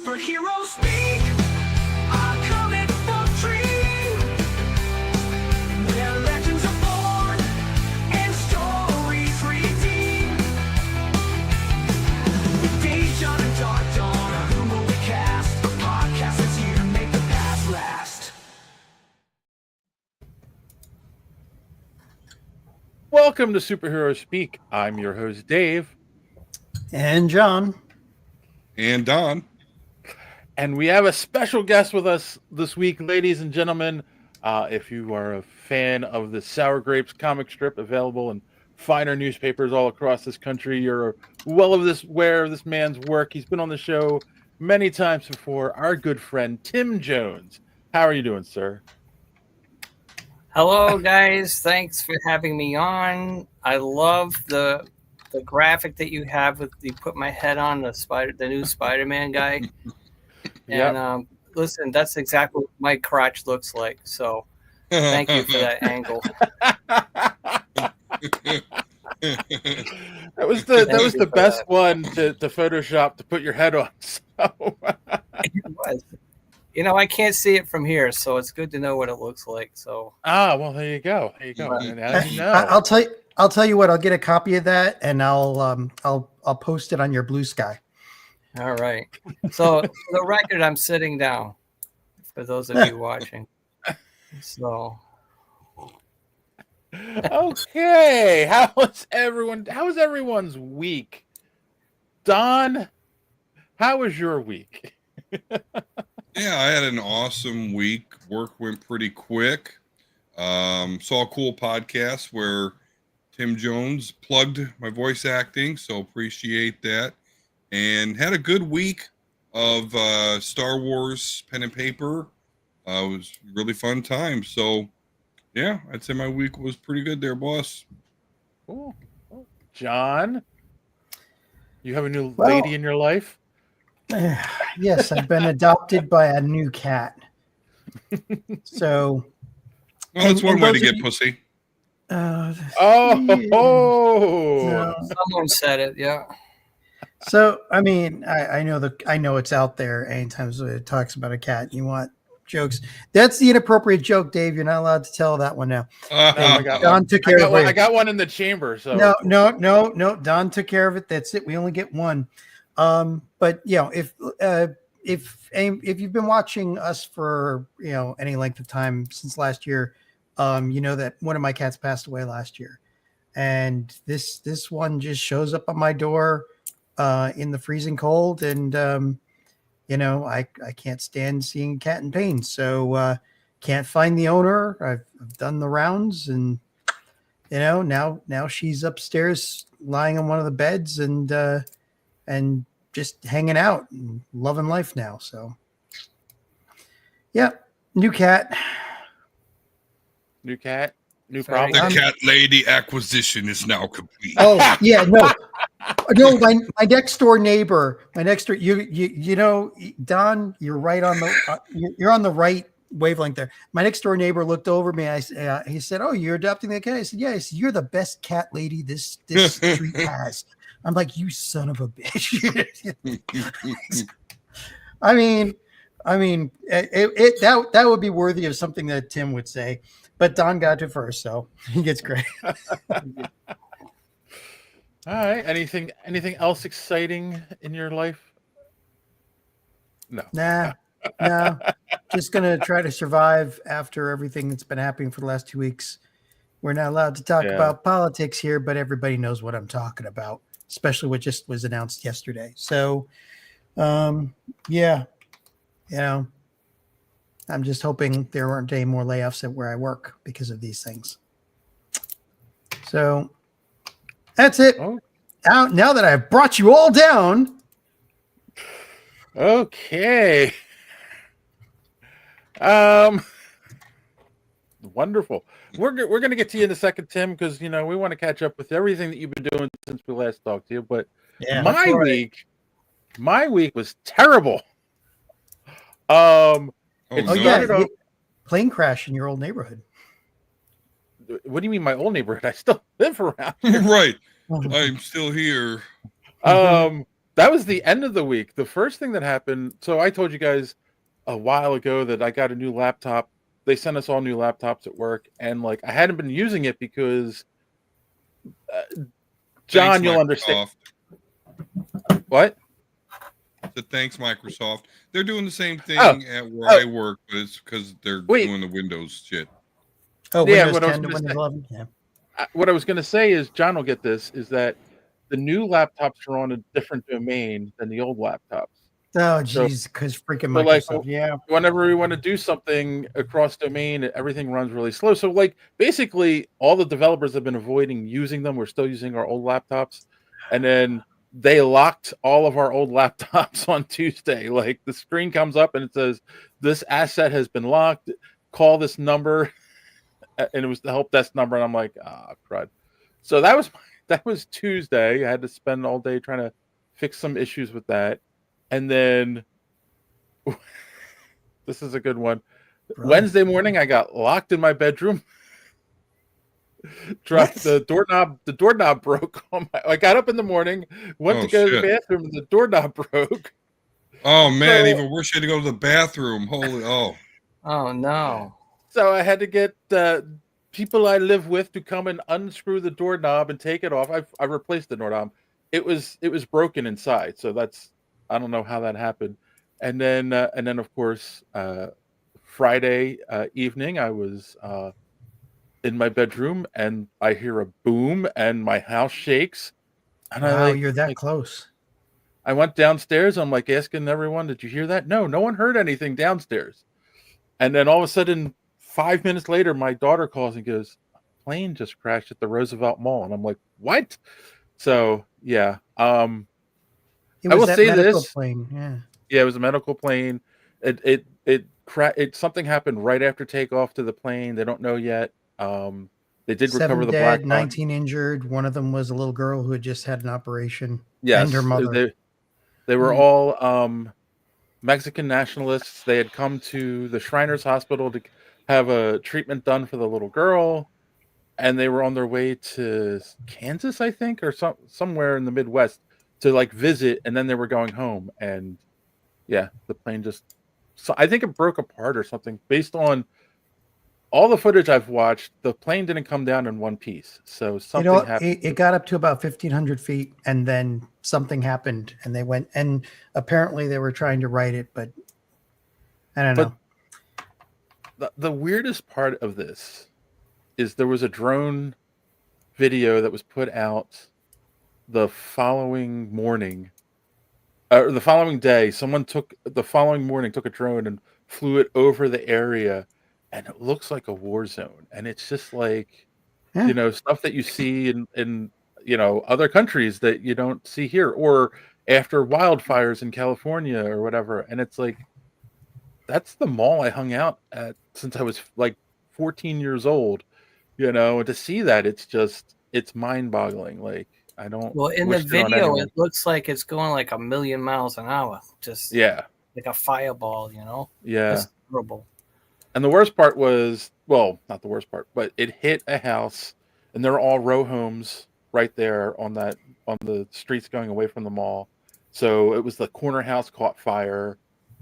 Superheroes speak a comic book dream, where legends are born and stories redeem. With Dave, John, and Dark Dawn, who will we cast? A podcast that's here to make the past last. Welcome to Superhero Speak. I'm your host, Dave. And John. And Don. And we have a special guest with us this week, ladies and gentlemen. If you are a fan of the Sour Grapes comic strip available in finer newspapers all across this country, you're well aware of this man's work. He's been on the show many times before. Our good friend, Tim Jones. How are you doing, sir? Hello, guys. Thanks for having me on. I love the graphic that you have with you put my head on the new Spider-Man guy. Yep. And listen, that's exactly what my crotch looks like. So thank you for that angle. That was the best one to Photoshop to put your head on. So. It was. You know, I can't see it from here, so it's good to know what it looks like. So well, there you go. There you go. And as you know, I'll tell you what. I'll get a copy of that, and I'll post it on your Blue Sky. all right. So for the record, I'm sitting down for those of you watching. So okay. How's everyone's week? Don, how was your week? Yeah, I had an awesome week. Work went pretty quick. Saw a cool podcast where Tim Jones plugged my voice acting, so appreciate that. And had a good week of Star Wars pen and paper. It was a really fun time. So, yeah, I'd say my week was pretty good there, boss. Cool. John, you have a new lady in your life? Yes, I've been adopted by a new cat. So, Well, that's one and way those to of get you- pussy. no. someone said it, yeah. So, I mean, I know it's out there. Anytime it talks about a cat, you want jokes. That's the inappropriate joke, Dave. You're not allowed to tell that one now. Don took care of it. I got one in the chamber. So No. Don took care of it. That's it. We only get one. But if you've been watching us for any length of time since last year, you know that one of my cats passed away last year, and this one just shows up on my door in the freezing cold, and I can't stand seeing a cat in pain, so can't find the owner. I've done the rounds, and now she's upstairs lying on one of the beds, and just hanging out and loving life now. So, yeah, new cat. New Sorry. problem. The cat lady acquisition is now complete. Oh yeah, no, my next door neighbor, you know, Don, you're right on the, you're on the right wavelength there. My next door neighbor looked over me. He said, "Oh, you're adopting the cat?" I said, "Yes, you're the best cat lady this street has." I'm like, "You son of a bitch." I mean, that would be worthy of something that Tim would say, but Don got to first, so he gets credit. All right. Anything else exciting in your life? No. Nah. Just gonna try to survive after everything that's been happening for the last 2 weeks. We're not allowed to talk about politics here, but everybody knows what I'm talking about, especially what just was announced yesterday. So, yeah, I'm just hoping there aren't any more layoffs at where I work because of these things. So that's it. Oh. Now that I've brought you all down. Okay. Wonderful. We're going to get to you in a second, Tim, because we want to catch up with everything that you've been doing since we last talked to you. But my week was terrible. Plane crash in your old neighborhood. What do you mean, my old neighborhood? I still live around here. Right. I'm still here. that was the end of the week. The first thing that happened, so I told you guys a while ago that I got a new laptop. They sent us all new laptops at work, and like I hadn't been using it because John, Thanks, you'll understand. Microsoft. What? So thanks, Microsoft. They're doing the same Oh, thing at where oh, I work, but it's because they're wait. doing the Windows shit. Oh, Yeah, Windows what I was 10 to gonna Windows say, 11. Yeah. what I was going to say is John will get this. Is that the new laptops are on a different domain than the old laptops. Oh, So, geez, because freaking so like Microsoft. Yeah. whenever we want to do something across domain, everything runs really slow. So like basically all the developers have been avoiding using them. We're still using our old laptops. And then they locked all of our old laptops on Tuesday. Like the screen comes up and it says, this asset has been locked. Call this number. And it was the help desk number. And I'm like, crud. So that was Tuesday. I had to spend all day trying to fix some issues with that. And then this is a good one. Right. Wednesday morning, I got locked in my bedroom. Dropped the doorknob. The doorknob broke. I got up in the morning, went to go to the bathroom, and the doorknob broke. Oh man, So- even worse, you had to go to the bathroom. Holy, Oh no. So I had to get people I live with to come and unscrew the doorknob and take it off. I replaced the doorknob. It was broken inside, so I don't know how that happened. And then of course Friday evening, I was in my bedroom and I hear a boom and my house shakes. And Wow, I you're that close. I went downstairs. I'm like asking everyone, did you hear that? No one heard anything downstairs. And then all of a sudden, 5 minutes later, my daughter calls and goes, a plane just crashed at the Roosevelt Mall. And I'm like, what? So yeah. It I was will that say medical this. plane. Yeah. Yeah, it was a medical plane. It something happened right after takeoff to the plane. They don't know yet. They did 7 recover the dead, black box. 19 injured. One of them was a little girl who had just had an operation. Yes, And her mother. they were all Mexican nationalists. They had come to the Shriners Hospital to have a treatment done for the little girl, and they were on their way to Kansas, I think, or somewhere in the Midwest to like visit, and then they were going home. And yeah, the plane just, so I think it broke apart or something. Based on all the footage I've watched, the plane didn't come down in one piece. So something happened. It got up to about 1,500 feet, and then something happened, and they went, and apparently they were trying to right it, but I don't know. The weirdest part of this is there was a drone video that was put out the following morning, or the following day. Someone took a drone and flew it over the area, and it looks like a war zone. And it's just like, Yeah. stuff that you see in other countries that you don't see here, or after wildfires in California or whatever. And it's like, that's the mall I hung out at since I was like 14 years old, and to see that, it's mind-boggling. Like, I don't Well, in the wish it on video, anyone. it looks like it's going like 1,000,000 miles an hour, just Yeah, like a fireball. yeah. It's horrible. And the worst part was, well, not the worst part, but it hit a house, and they're all row homes right there on the streets going away from the mall. So it was the corner house caught fire,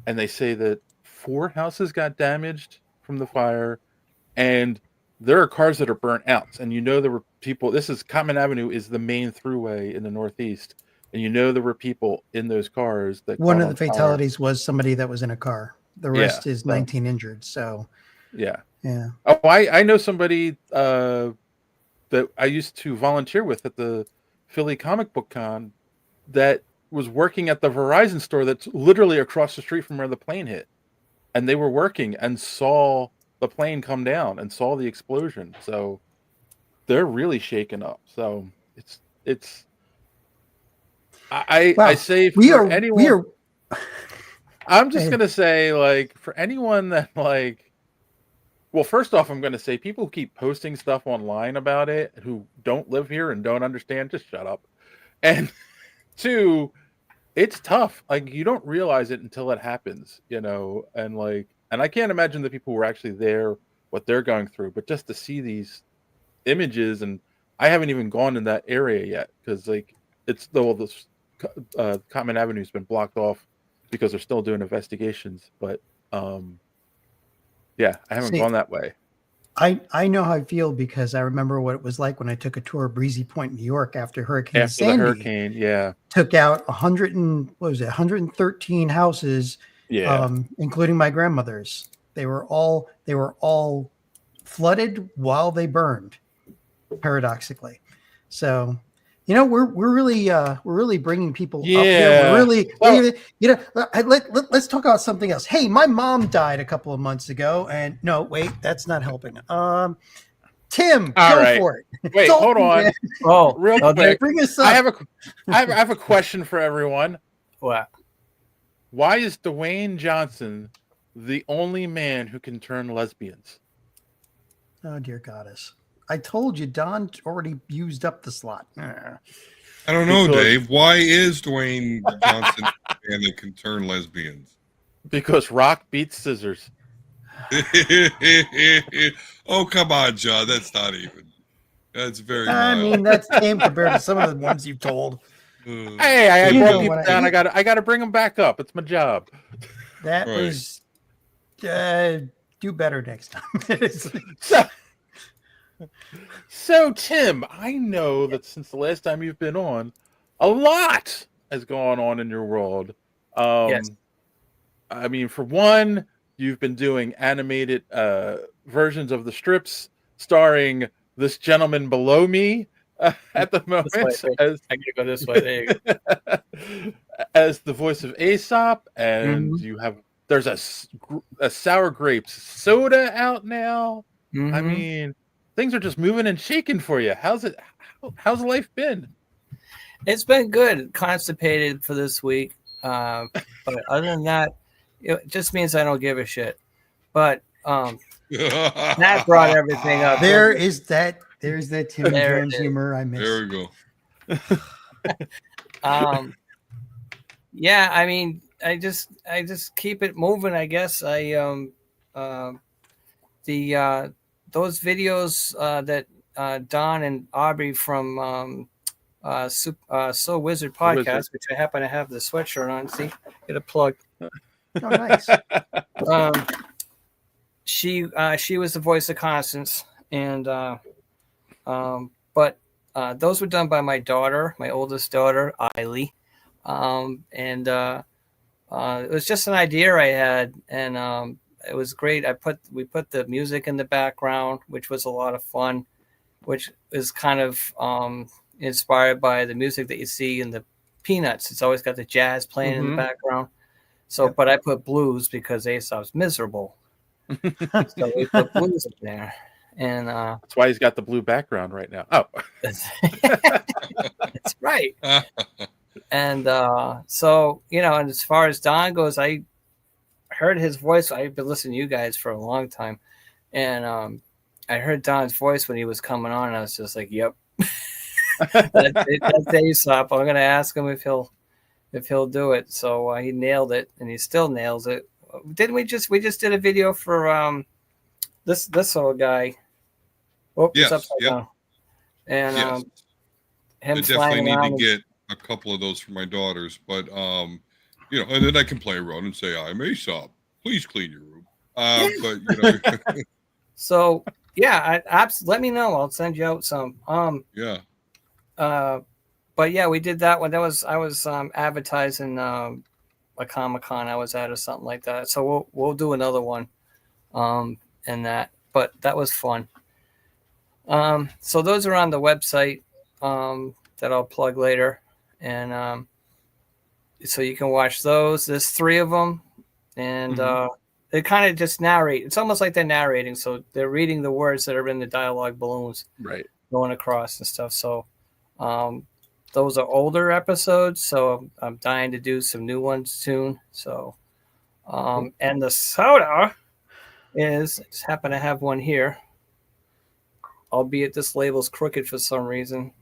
and they say that 4 houses got damaged from the fire, and there are cars that are burnt out. And there were people. This is Common Avenue is the main throughway in the Northeast, and there were people in those cars that One caught of the on fire. fatalities was somebody that was in a car. The rest is 19 injured. So, yeah. yeah. Oh, I know somebody that I used to volunteer with at the Philly Comic Book Con that was working at the Verizon store that's literally across the street from where the plane hit. And they were working and saw the plane come down and saw the explosion. So they're really shaken up. So it's I say for anyone, I'm just gonna say, like, for anyone that, like, well, first off, I'm gonna say people who keep posting stuff online about it who don't live here and don't understand, just shut up. And 2, it's tough. Like, you don't realize it until it happens, and I can't imagine the people who are actually there, what they're going through, but just to see these images, and I haven't even gone in that area yet, because, like, it's the Common Avenue's been blocked off because they're still doing investigations. But yeah, I haven't See, gone that way. I know how I feel because I remember what it was like when I took a tour of Breezy Point, New York after Hurricane After the Sandy hurricane, yeah, took out 100 and what was it, 113 houses, yeah. including my grandmother's. They were all flooded while they burned, paradoxically. So, we're really bringing people up here. Yeah. We're really, Well- let's talk about something else. Hey, my mom died a couple of months ago, and no, wait, that's not helping. Tim, All go right. for it. Wait, Talk hold to me, on. man. Oh, Real oh, quick. Bring us up. I have a question for everyone. What? Why is Dwayne Johnson the only man who can turn lesbians? Oh, dear goddess. I told you, Don already used up the slot. I don't know, Because- Dave. Why is Dwayne Johnson a man that can turn lesbians? Because rock beats scissors. Oh, come on, John. That's not even. That's very I mild. mean, that's tame compared to some of the ones you've told. Hey, I You brought know people what I down. mean. I got to bring them back up. It's my job. That Right. was do better next time. So, Tim, I know that since the last time you've been on, a lot has gone on in your world. Yes. I mean, for one, you've been doing animated versions of the strips starring this gentleman below me at the moment This way. as I gotta go this way. There you go. as the voice of Aesop, and Mhm. there's a sour grapes soda out now. I Mhm. mean, things are just moving and shaking for you. How's life been? It's been good. Constipated for this week, but other than that, it just means I don't give a shit. But Matt brought everything up. There's that Tim There it Jones is. humor I miss. There we go. Yeah, I mean, I just keep it moving. I guess those videos that Don and Aubrey from So Wizard podcast, Wizard. which I happen to have the sweatshirt on. See, get a plug. Oh, nice. She was the voice of Constance, and but those were done by my daughter, my oldest daughter, Eiley, and it was just an idea I had, and it was great. We put the music in the background, which was a lot of fun, which is kind of inspired by the music that you see in the Peanuts. It's always got the jazz playing in the Mhm. background. So, but I put blues because Aesop's miserable. So we put blues in there, and That's why he's got the blue background right now. Oh, that's right. And so, and as far as Don goes, I heard his voice. I've been listening to you guys for a long time, and I heard Don's voice when he was coming on, and I was just like, "Yep, that's Aesop." I'm gonna ask him if he'll do it. So he nailed it, and he still nails it. Didn't we just did a video for this old guy? Oh, Yes, it's upside yep. down. And Yes. him I flying definitely need around to and- get a couple of those for my daughters, but and then I can play around and say, "I'm Aesop. Please clean your room." But So yeah, let me know. I'll send you out some. yeah. But yeah, we did that one. I was advertising a Comic-Con I was at or something like that. So we'll do another one, and that. But that was fun. So those are on the website that I'll plug later, and so you can watch those. There's 3 of them, and they kind of just narrate. It's almost like they're narrating, so they're reading the words that are in the dialogue balloons right. going across and stuff. So those are older episodes, so I'm dying to do some new ones soon. So and the soda is, I just happen to have one here, albeit this label's crooked for some reason.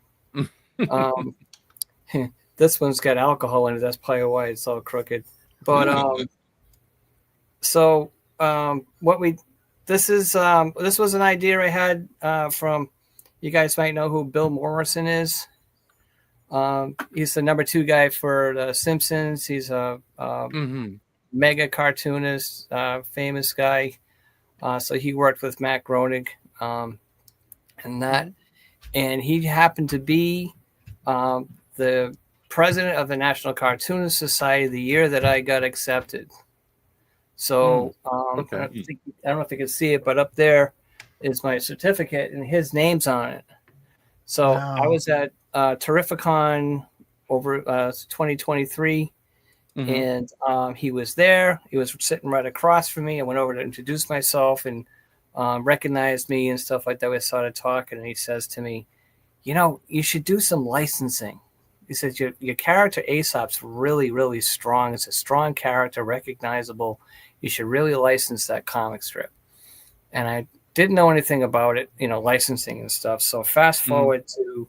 This one's got alcohol in it. That's probably why it's all crooked. But this was an idea I had from, you guys might know who Bill Morrison is. He's the number 2 guy for The Simpsons. He's a Mm-hmm. mega cartoonist, famous guy. So he worked with Matt Groening and that. And he happened to be the president of the National Cartoonist Society the year that I got accepted. So Okay. I don't know if you can see it, but up there is my certificate, and his name's on it. So Wow. I was at Terrificon over 2023, Mhm. and he was there. He was sitting right across from me. I went over to introduce myself and recognized me and stuff like that. We started talking, and he says to me, you should do some licensing. He says, your character Aesop's really, really strong. It's a strong character, recognizable. You should really license that comic strip. And I didn't know anything about it, licensing and stuff. So fast forward to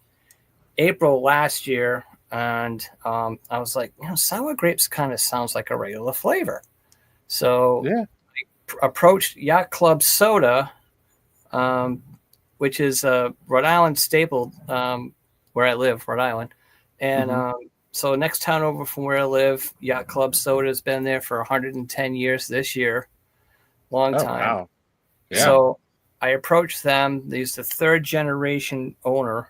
April last year, and I was like, sour grapes kind of sounds like a regular flavor. So Yeah. I approached Yacht Club Soda, which is a Rhode Island staple where I live, Rhode Island. And so next town over from where I live, Yacht Club Soda has been there for 110 years this year. Long Oh, time. wow. Yeah. So I approached them. He's the 3rd generation owner,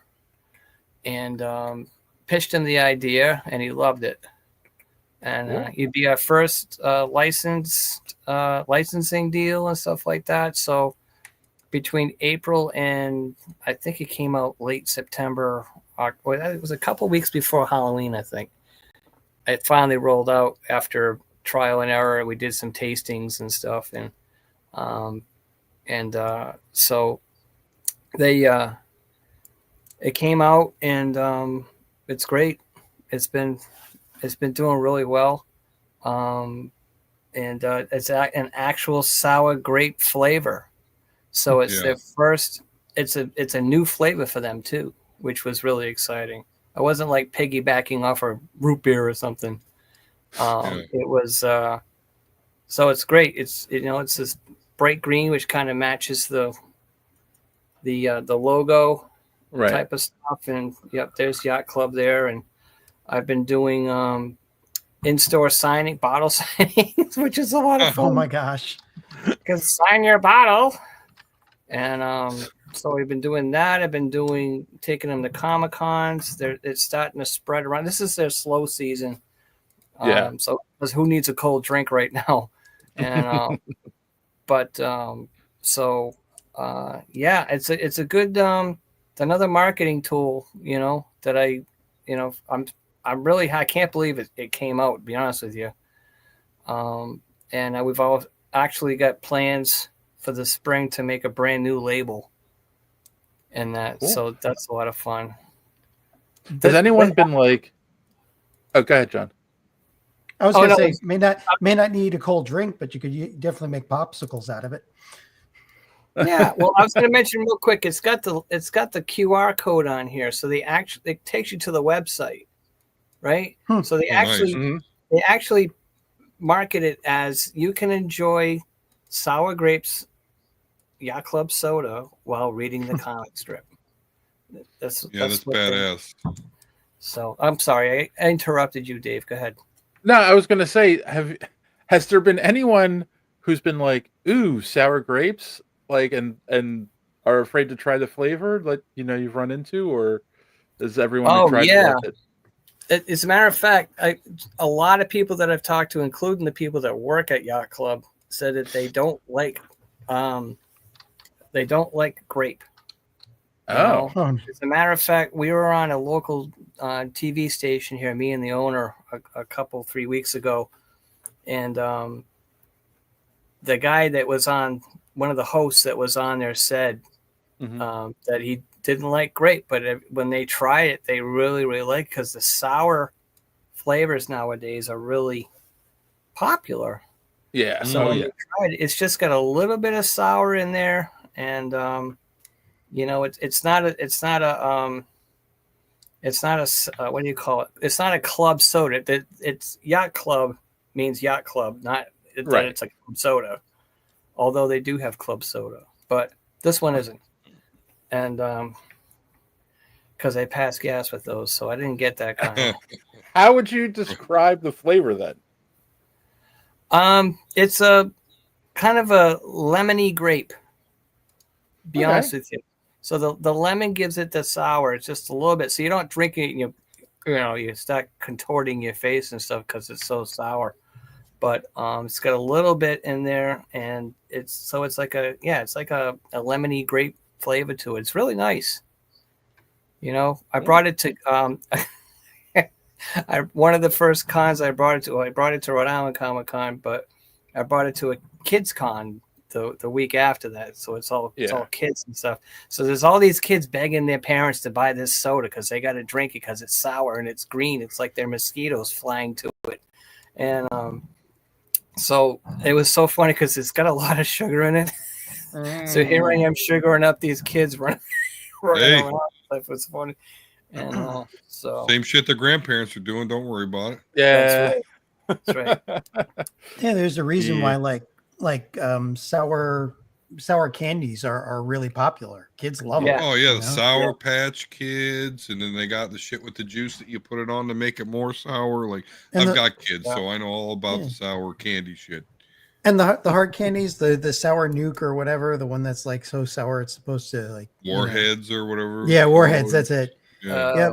and pitched him the idea, and he loved it. And Cool. he'd be our first licensing deal and stuff like that. So between April and I think it came out late September, it was a couple weeks before Halloween, I think. It finally rolled out after trial and error. We did some tastings and stuff, and so they it came out, and it's great. It's been doing really well, and it's an actual sour grape flavor. So it's their first. It's a new flavor for them too, which was really exciting. I wasn't like piggybacking off a root beer or something. It was so it's great. It's it's this bright green, which kind of matches the logo Right. type of stuff. And yep, there's Yacht Club there, and I've been doing in-store signing, bottle signings, which is a lot of fun. Oh my gosh. Because sign your bottle. And so we've been doing that. I've been taking them to Comic-Cons. It's starting to spread around. This is their slow season. Yeah. So who needs a cold drink right now? And yeah, it's a good it's another marketing tool, that I can't believe it came out, to be honest with you. And we've all actually got plans for the spring to make a brand new label, and that. Cool. So that's a lot of fun. Has anyone been like? Oh, go ahead, John. I was going to say may not need a cold drink, but you could definitely make popsicles out of it. Yeah, well, I was going to mention real quick. It's got the QR code on here, so it takes you to the website, right? So they actually market it as you can enjoy sour grapes Yacht Club Soda while reading the comic strip. That's badass. So I'm sorry I interrupted you, Dave. Go ahead. No, I was going to say, has there been anyone who's been like, ooh, sour grapes, like, and are afraid to try the flavor, like, you've run into, or is everyone tried it? As a matter of fact, a lot of people that I've talked to, including the people that work at Yacht Club, said that they don't like grape. Oh. As a matter of fact, we were on a local TV station here, me and the owner, a 3 weeks ago, and the guy that was on, one of the hosts that was on there, said that he didn't like grape, but when they try it, they really, really like it, because the sour flavors nowadays are really popular. Yeah. So when you try it, it's just got a little bit of sour in there, and it's not a what do you call it? It's not a club soda. It's Yacht Club means Yacht Club, not that it's a club soda. Although they do have club soda, but this one isn't. And because I passed gas with those, so I didn't get that kind. How would you describe the flavor then? It's a kind of a lemony grape. Be Okay. honest with you. So the lemon gives it the sour. It's just a little bit. So you don't drink it. You start contorting your face and stuff because it's so sour. But it's got a little bit in there, and it's like a lemony grape flavor to it. It's really nice. I brought it to one of the first cons I brought it to. I brought it to Rhode Island Comic Con, but I brought it to a kids con the week after that. So it's all kids and stuff. So there's all these kids begging their parents to buy this soda because they got to drink it because it's sour and it's green. It's like there are mosquitoes flying to it, and so it was so funny because it's got a lot of sugar in it. So here I am sugaring up these kids running Hey. around. That was funny. And so Same shit the grandparents are doing. Don't worry about it. Yeah. That's right. Yeah, there's a reason Yeah. why sour candies are really popular. Kids love Yeah. them. Oh yeah, the you know? Sour Patch Kids, and then they got the shit with the juice that you put it on to make it more sour. Like And I've the- got kids, Yeah. so I know all about Yeah. the sour candy shit. And the hard candies, the sour nuke or whatever, the one that's like so sour it's supposed to like Warheads or whatever. Yeah, it's warheads. called. That's it. Yeah. Yep.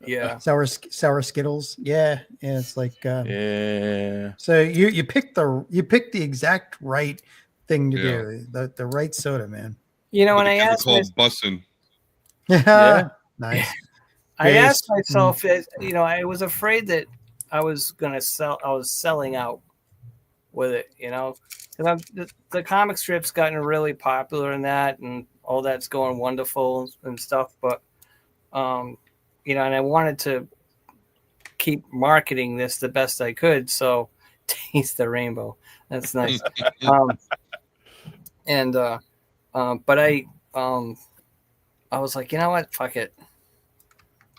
Yeah. Sour Skittles. Yeah, it's like Yeah. so you picked the exact right thing to Yeah. do. The right soda, man. When But I the kids are asked called bussin'. Yeah. Nice. I Yes. asked myself, I was afraid that I was selling out with it, because the comic strip's gotten really popular in that, and all that's going wonderful and stuff. But, and I wanted to keep marketing this the best I could. So taste the rainbow. That's nice. But I was like, you know what? Fuck it.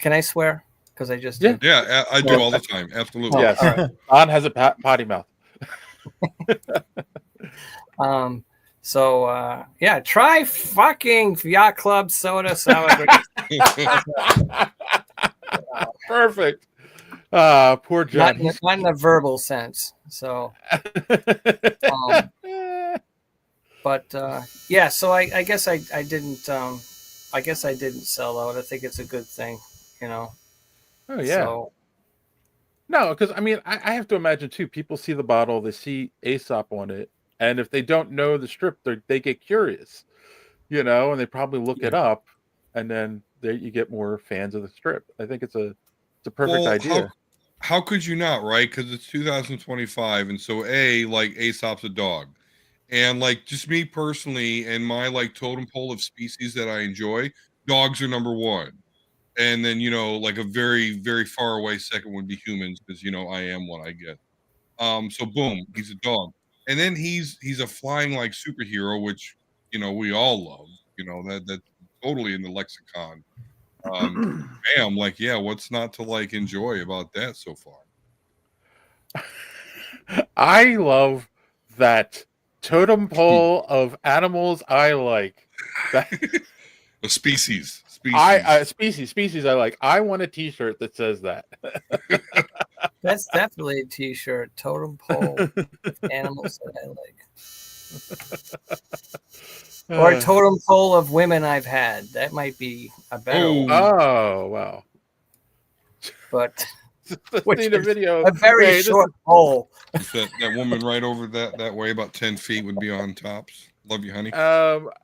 Can I swear? Because I just Yeah. did. Yeah, I do all the time. Absolutely. Yes. all right. On has a potty mouth. So try fucking Yacht Club soda sour grape. Perfect. Poor not, John. not in a verbal sense. So, but so I guess I didn't. I guess I didn't sell out. I think it's a good thing, Oh yeah. So, No, because I mean, I have to imagine too. People see the bottle, they see Aesop on it, and if they don't know the strip, they get curious, and they probably look it up, and then there you get more fans of the strip. I think it's a perfect idea. How could you not, right? Because it's 2025, and so like Aesop's a dog, and like just me personally, and my like totem pole of species that I enjoy, dogs are number one. And then like a very very far away second would be humans, because I am what I get. So boom, he's a dog, and then he's a flying like superhero, which we all love. That's totally in the lexicon. Bam, like what's not to like enjoy about that so far? I love that totem pole of animals I like. A species. Species I like. I want a T-shirt that says that. that's definitely a T-shirt. Totem pole of animals that I like, or a totem pole of women I've had. That might be a better one. Oh wow! But Let's which need a is video. a very Okay, short pole. That woman right over that way, about 10 feet, would be on tops. Love you, honey. Yeah.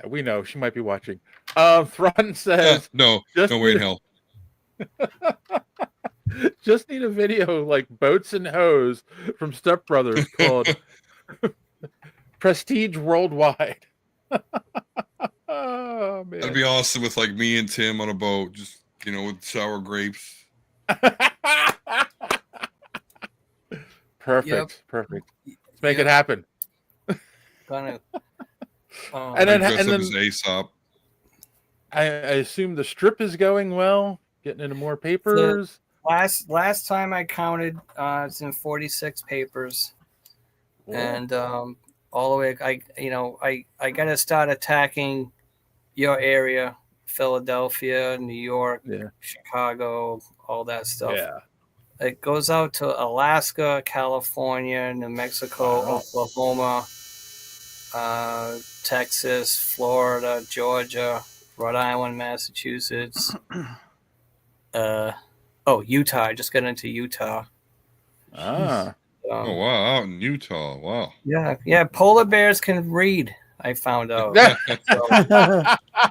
We know she might be watching. Thron says, No just way in need- hell. just need a video like Boats and Hose from Step Brothers called Prestige Worldwide. Oh man, That'd be awesome with like me and Tim on a boat, just with sour grapes. Perfect. Let's make it happen. Kind of. And then- Dress up as Aesop. I assume the strip is going well, getting into more papers. Last time I counted, it's in 46 papers, and all the way. I got to start attacking your area Philadelphia, New York, Yeah. Chicago, all that stuff. Yeah. It goes out to Alaska, California, New Mexico, Wow. Oklahoma, Texas, Florida, Georgia, Rhode Island, Massachusetts. Utah. I just got into Utah. Ah. Oh wow, out in Utah. Wow. Yeah. Polar bears can read. I found out. Yeah.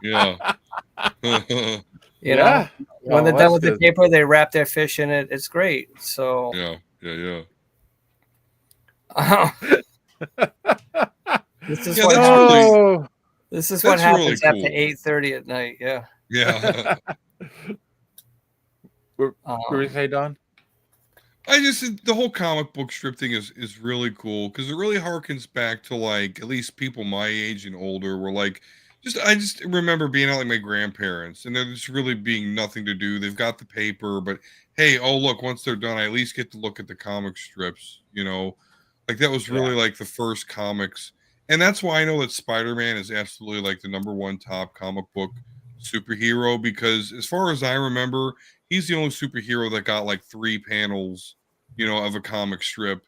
You know, Yeah. when Oh, they're done that's with the good. paper, they wrap their fish in it. It's great. So Yeah. this is Yeah, what that's happens. really Oh. This is what that's really happens after cool. 8:30 at night. Yeah. Yeah. What were you Um, say, Don? I just the whole comic book strip thing is really cool because it really harkens back to like at least people my age and older were like I just remember being out like my grandparents and there's really being nothing to do. They've got the paper, but hey, oh look, once they're done, I at least get to look at the comic strips, you know. Like that was really like the first comics. And that's why I know that Spider-Man is absolutely like the number one top comic book superhero because as far as I remember, he's the only superhero that got like 3 panels, you know, of a comic strip,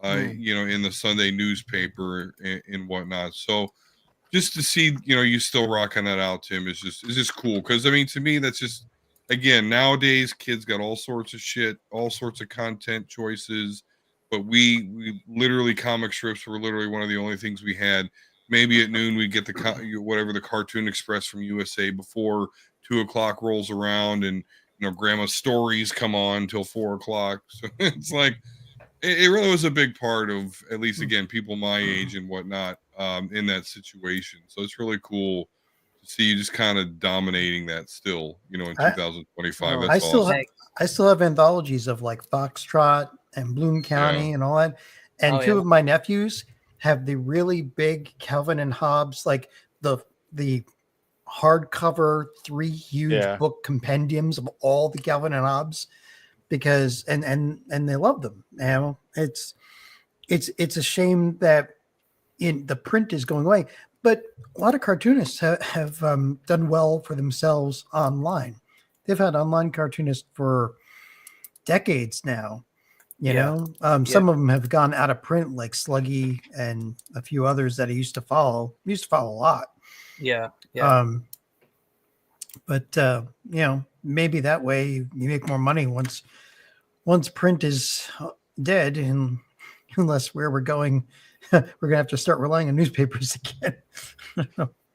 you know, in the Sunday newspaper and whatnot. So just to see, you know, you still rocking that out, Tim, is just cool. Because I mean, to me, that's just again nowadays kids got all sorts of shit, all sorts of content choices, but we literally comic strips were literally one of the only things we had. Maybe at noon we get the whatever the Cartoon Express from USA before 2 o'clock rolls around, and you know Grandma's stories come on till 4 o'clock. So it's like it really was a big part of at least again people my age and whatnot in that situation. So it's really cool to see you just kind of dominating that still, you know, in I, 2025. Oh, I That's still awesome. I still have anthologies of like Foxtrot and Bloom County and all that. And Oh, two yeah. of my nephews have the really big Calvin and Hobbes, like the hardcover 3 huge Yeah. book compendiums of all the Calvin and Hobbes because and they love them. You know, it's a shame that in the print is going away, but a lot of cartoonists have done well for themselves online. They've had online cartoonists for decades now. You Yeah. know, Yeah. some of them have gone out of print, like Sluggy and a few others that I used to follow. I used to follow a lot. Yeah. But you know, maybe that way you make more money once print is dead, and unless where we're going, we're gonna have to start relying on newspapers again.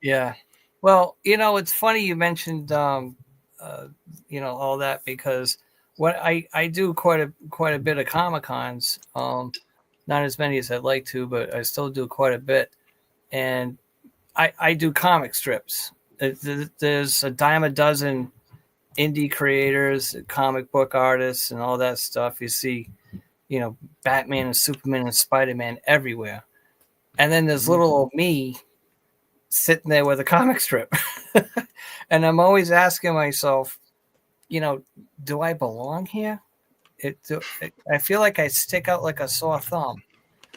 Yeah. Well, you know, it's funny you mentioned, you know, all that because what I do quite a bit of Comic Cons, not as many as I'd like to, but I still do quite a bit. And I do comic strips. There's a dime a dozen indie creators, comic book artists, and all that stuff. You see, you know, Batman and Superman and Spider-Man everywhere. And then there's little old me sitting there with a comic strip. And I'm always asking myself, you know, do I belong here? I feel like I stick out like a sore thumb,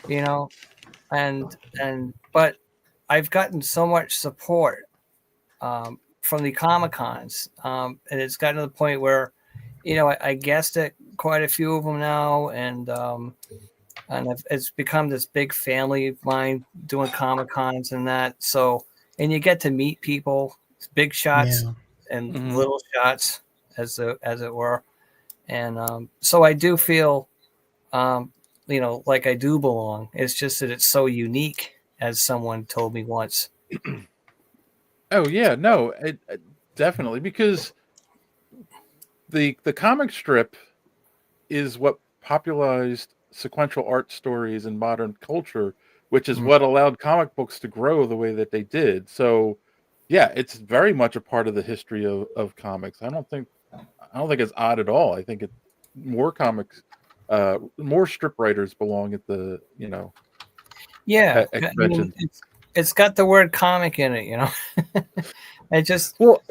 you know, but I've gotten so much support from the Comic Cons, and it's gotten to the point where, you know, I guessed at quite a few of them now, and it's become this big family of mine doing Comic Cons and that. So, and you get to meet people, big shots and little shots, as it were, and so I do feel, you know, like I do belong. It's just that it's so unique, as someone told me once. Oh yeah, no, definitely because the comic strip is what popularized sequential art stories in modern culture, which is what allowed comic books to grow the way that they did. So, yeah, it's very much a part of the history of comics. I don't think it's odd at all. I think it more comics, more strip writers belong at the Yeah, at I mean, conventions. it's got the word comic in it, you know. I just Well,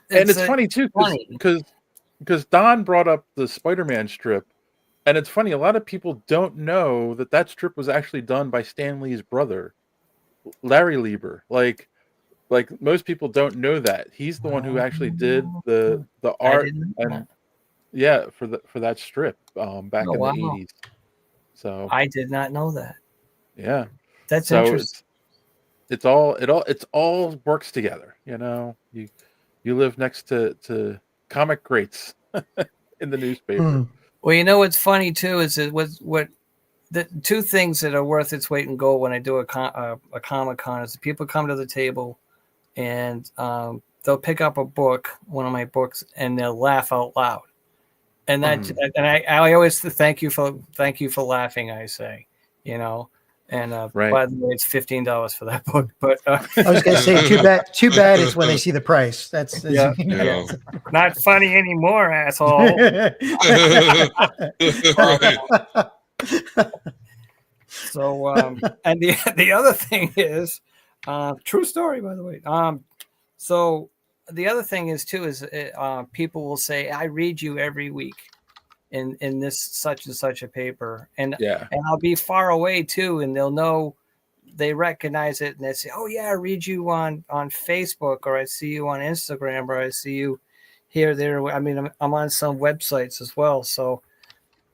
and it's a- funny too funny. because Don brought up the Spider-Man strip, and it's funny. A lot of people don't know that strip was actually done by Stan Lee's brother, Larry Lieber. Like like most people don't know that he's the one who actually did the I art didn't know and that. yeah for that strip back Oh in the wow, 80s. So I did not know that. yeah, That's so interesting. it's all works together. You know, you live next to comic greats in the newspaper. Hmm. Well, you know what's funny too is that what the two things that are worth its weight in gold when I do a Comic Con is that people come to the table and they'll pick up a book, one of my books, and they'll laugh out loud. And that Mhm. and I always thank you for laughing. I say, you know, and Right. by the way, it's $15 for that book. But I was gonna say too bad. Too bad it's when they see the price. That's Yeah. Yeah. not funny anymore, asshole. Right. So and the other thing is true story, by the way. So the other thing is too is people will say, I read you every week in this such and such a paper, and Yeah. I'll be far away too, and they'll know, they recognize it, and they say, oh yeah, I read you on Facebook, or I see you on Instagram, or I see you here, there. I mean, I'm on some websites as well, so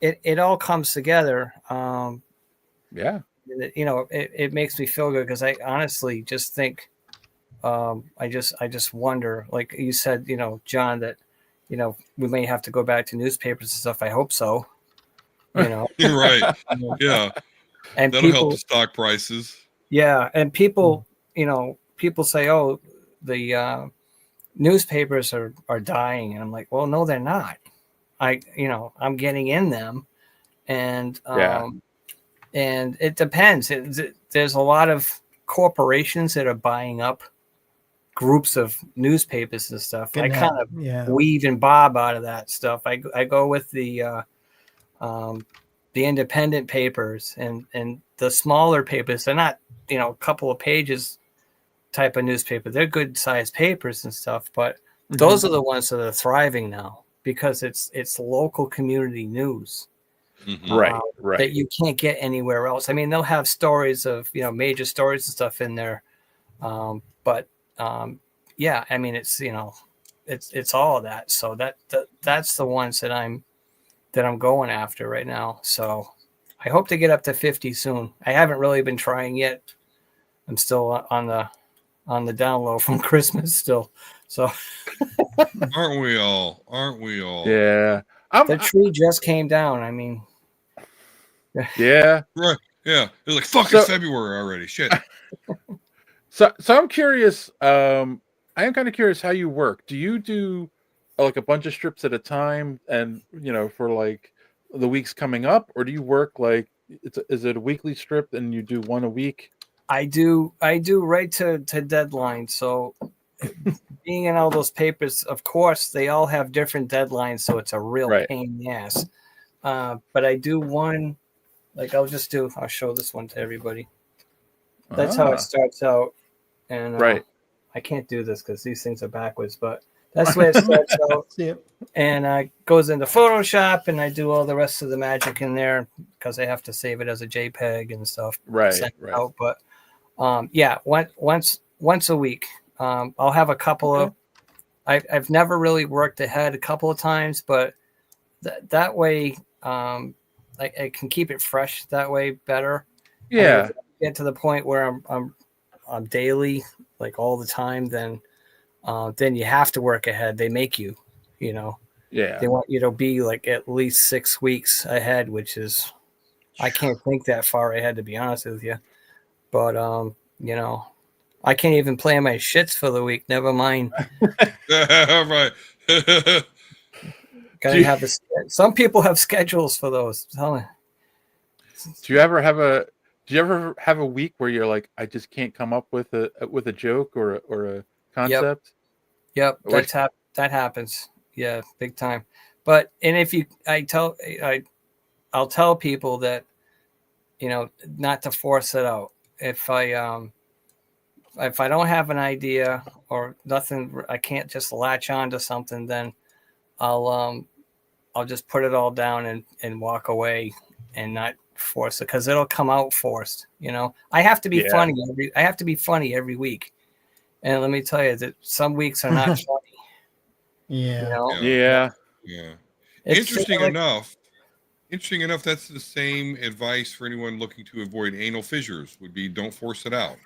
it all comes together. Yeah. You know, it makes me feel good because I honestly just think, I just wonder, like you said, you know, John, that, you know, we may have to go back to newspapers and stuff. I hope so, you know. You're right. Yeah. And That'll help people, the stock prices. yeah, and people, you know, people say, oh, the newspapers are dying, and I'm like, well, no, they're not. You know, I'm getting in them, and Yeah. and it depends. There's a lot of corporations that are buying up groups of newspapers and stuff. I kind of Yeah. weave and bob out of that stuff. I go with the independent papers and the smaller papers. They're not, you know, a couple of pages type of newspaper. They're good sized papers and stuff, but those are the ones that are thriving now because it's local community news. Mhm. Right. That Right. you can't get anywhere else. I mean, they'll have stories of, you know, major stories and stuff in there, but yeah, I mean, it's, you know, it's all of that. So that's the ones that I'm going after right now. So I hope to get up to 50 soon. I haven't really been trying yet. I'm still on the down low from Christmas still. So Aren't we all? Aren't we all? Yeah. the tree just came down. I mean, Yeah. Right. Yeah. It's like, fuck, So- it's February already. Shit. So I'm curious. I am kind of curious how you work. Do you do like a bunch of strips at a time, and you know, for like the weeks coming up, or do you work like is it a weekly strip and you do one a week? I do right to deadline. So being in all those papers, of course, they all have different deadlines, so it's a real Right. pain in the ass. But I do one, like I'll show this one to everybody. That's how it Ah, starts out. And right. I can't do this because these things are backwards, but that's the way it starts out. See it. And goes into Photoshop, and I do all the rest of the magic in there because I have to save it as a JPEG and stuff. Right. Send it Right. out. But yeah, once a week, I'll have a couple of. I've never really worked ahead a couple of times, but that way I can keep it fresh that way better. I mean, Yeah. if I get to the point where I'm daily, like all the time, then you have to work ahead. They make you, you know, Yeah. they want you to be like at least 6 weeks ahead, which is, I can't think that far ahead, to be honest with you. But you know, I can't even plan my shits for the week. Never mind. Right. Gotta have some people have schedules for those. Tell me. Do you ever have a week where you're like, I just can't come up with a joke or a concept? Yep, Which- that happens. Yeah, big time. But and if you, I'll tell people that, you know, not to force it out. If I don't have an idea or nothing, I can't just latch on to something, then I'll just put it all down and walk away and not force it, because it'll come out forced. You know, I have to be Yeah. funny. I have to be funny every week. And let me tell you that some weeks are not funny. Yeah. You know, Yeah. Yeah. It's Interesting like- enough. Interesting enough, that's the same advice for anyone looking to avoid anal fissures. Would be don't force it out.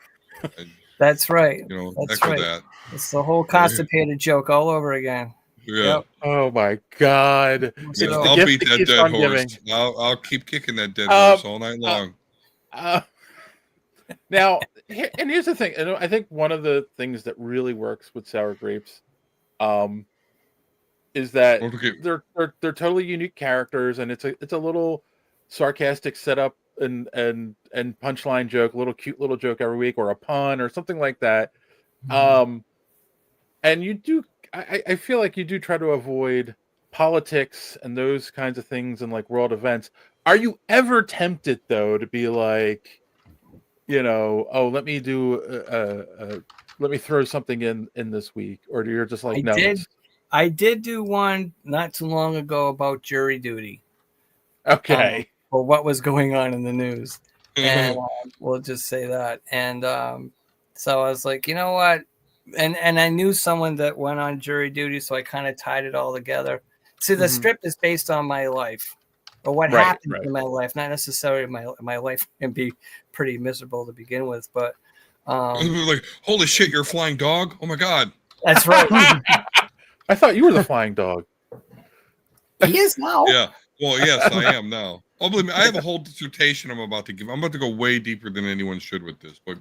That's right. That's Echo right. that. It's the whole constipated joke all over again. Yeah. Yep. Oh my God. Yeah, It's the I'll gift beat that that keeps dead on horse. giving. I'll keep kicking that dead horse all night long. Now, and here's the thing. I think one of the things that really works with sour grapes, is that Don't forget- they're totally unique characters, and it's a little sarcastic setup and punchline joke, a little cute little joke every week, or a pun or something like that. And you do, I feel like you do try to avoid politics and those kinds of things and like world events. Are you ever tempted though to be like, oh, let me do let me throw something in this week, or you're just like, no, I did do one not too long ago about jury duty. okay. Or what was going on in the news. And we'll just say that. And so I was like, you know what? And I knew someone that went on jury duty, so I kind of tied it all together. See, the strip is based on my life, or what happened in my life, not necessarily my life can be pretty miserable to begin with, but like, holy shit, you're a flying dog! Oh my God. That's right. I thought you were the flying dog. He is now. Yeah. Well, yes, I am now. Oh, believe me, I have a whole dissertation I'm about to give. I'm about to go way deeper than anyone should with this, but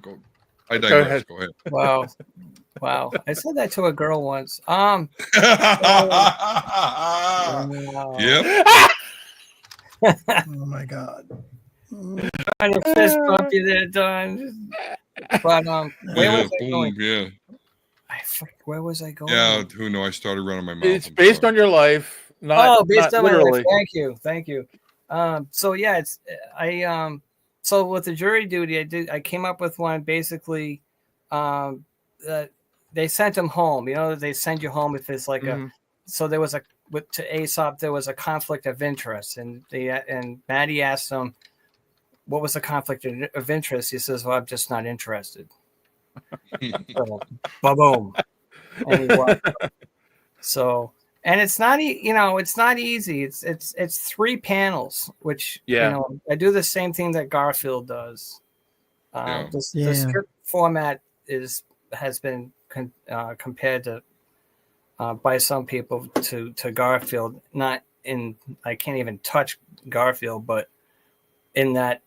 I digress. Go ahead. Wow. I said that to a girl once. Yep. Oh my God. Trying to fist bump you there, Don. But where was I going? Yeah. Where was I going? Yeah. Who knows? I started running my mouth. It's based on your life, not based on literally. my life. Thank you. So yeah, so with the jury duty, I came up with one basically. That they sent him home. They send you home if it's like So there was to Aesop there was a conflict of interest, and Maddie asked him, "What was the conflict of interest?" He says, "Well, I'm just not interested." So, boom. And he walked. So, and it's not it's not easy. It's 3 panels, which I do the same thing that Garfield does. The script format has been compared to by some people to Garfield. Not in I can't even touch Garfield, but in the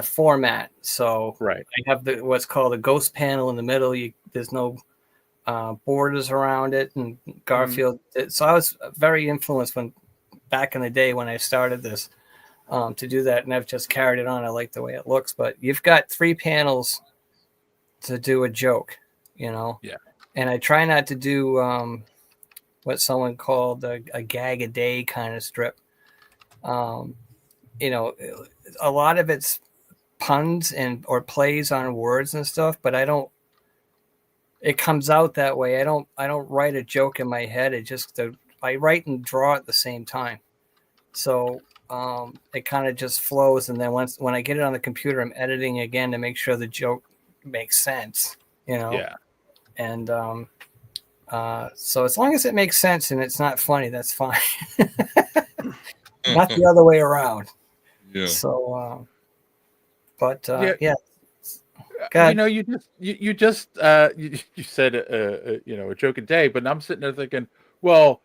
format. So right, I have what's called a ghost panel in the middle. There's no borders around it, and Garfield. So I was very influenced back in the day when I started this to do that, and I've just carried it on. I like the way it looks, but you've got 3 panels to do a joke, Yeah. And I try not to do what someone called a gag a day kind of strip. A lot of it's puns or plays on words and stuff, but it comes out that way. I don't write a joke in my head. I write and draw at the same time. So it kind of just flows. And then when I get it on the computer, I'm editing again to make sure the joke makes sense, Yeah. And so as long as it makes sense and it's not funny, that's fine. Not the other way around. Yeah. So, yeah. God. You said a joke a day, but I'm sitting there thinking, well,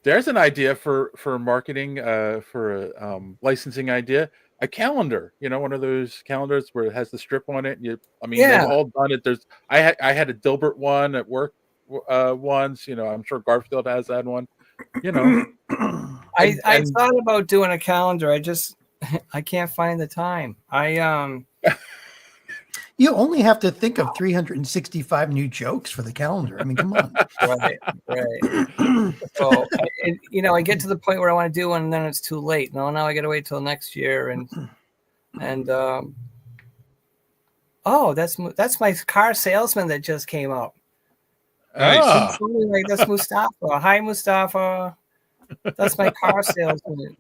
there's an idea for marketing, for a licensing idea. A calendar, one of those calendars where it has the strip on it. They've all done it. I had a Dilbert one at work once. I'm sure Garfield has that one. I thought about doing a calendar. I can't find the time. You only have to think of 365 new jokes for the calendar. I mean, come on. Right. So, I get to the point where I want to do one, and then it's too late. No, now I got to wait till next year, and that's my car salesman that just came up. Nice. That's Mustafa. Hi, Mustafa. That's my car salesman.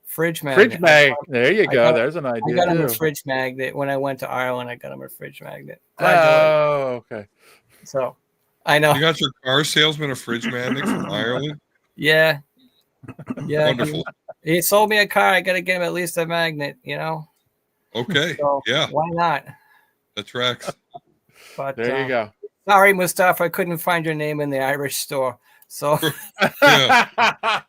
Fridge magnet. There you go. There's an idea. I got him a fridge magnet when I went to Ireland. I got him a fridge magnet. Oh, okay. So I know. You got your car salesman a fridge magnet from Ireland? Yeah. Yeah. Wonderful. He sold me a car. I got to get him at least a magnet, Okay. So Yeah, why not? that tracks. But There you go. sorry, Mustafa, I couldn't find your name in the Irish store. So Yeah.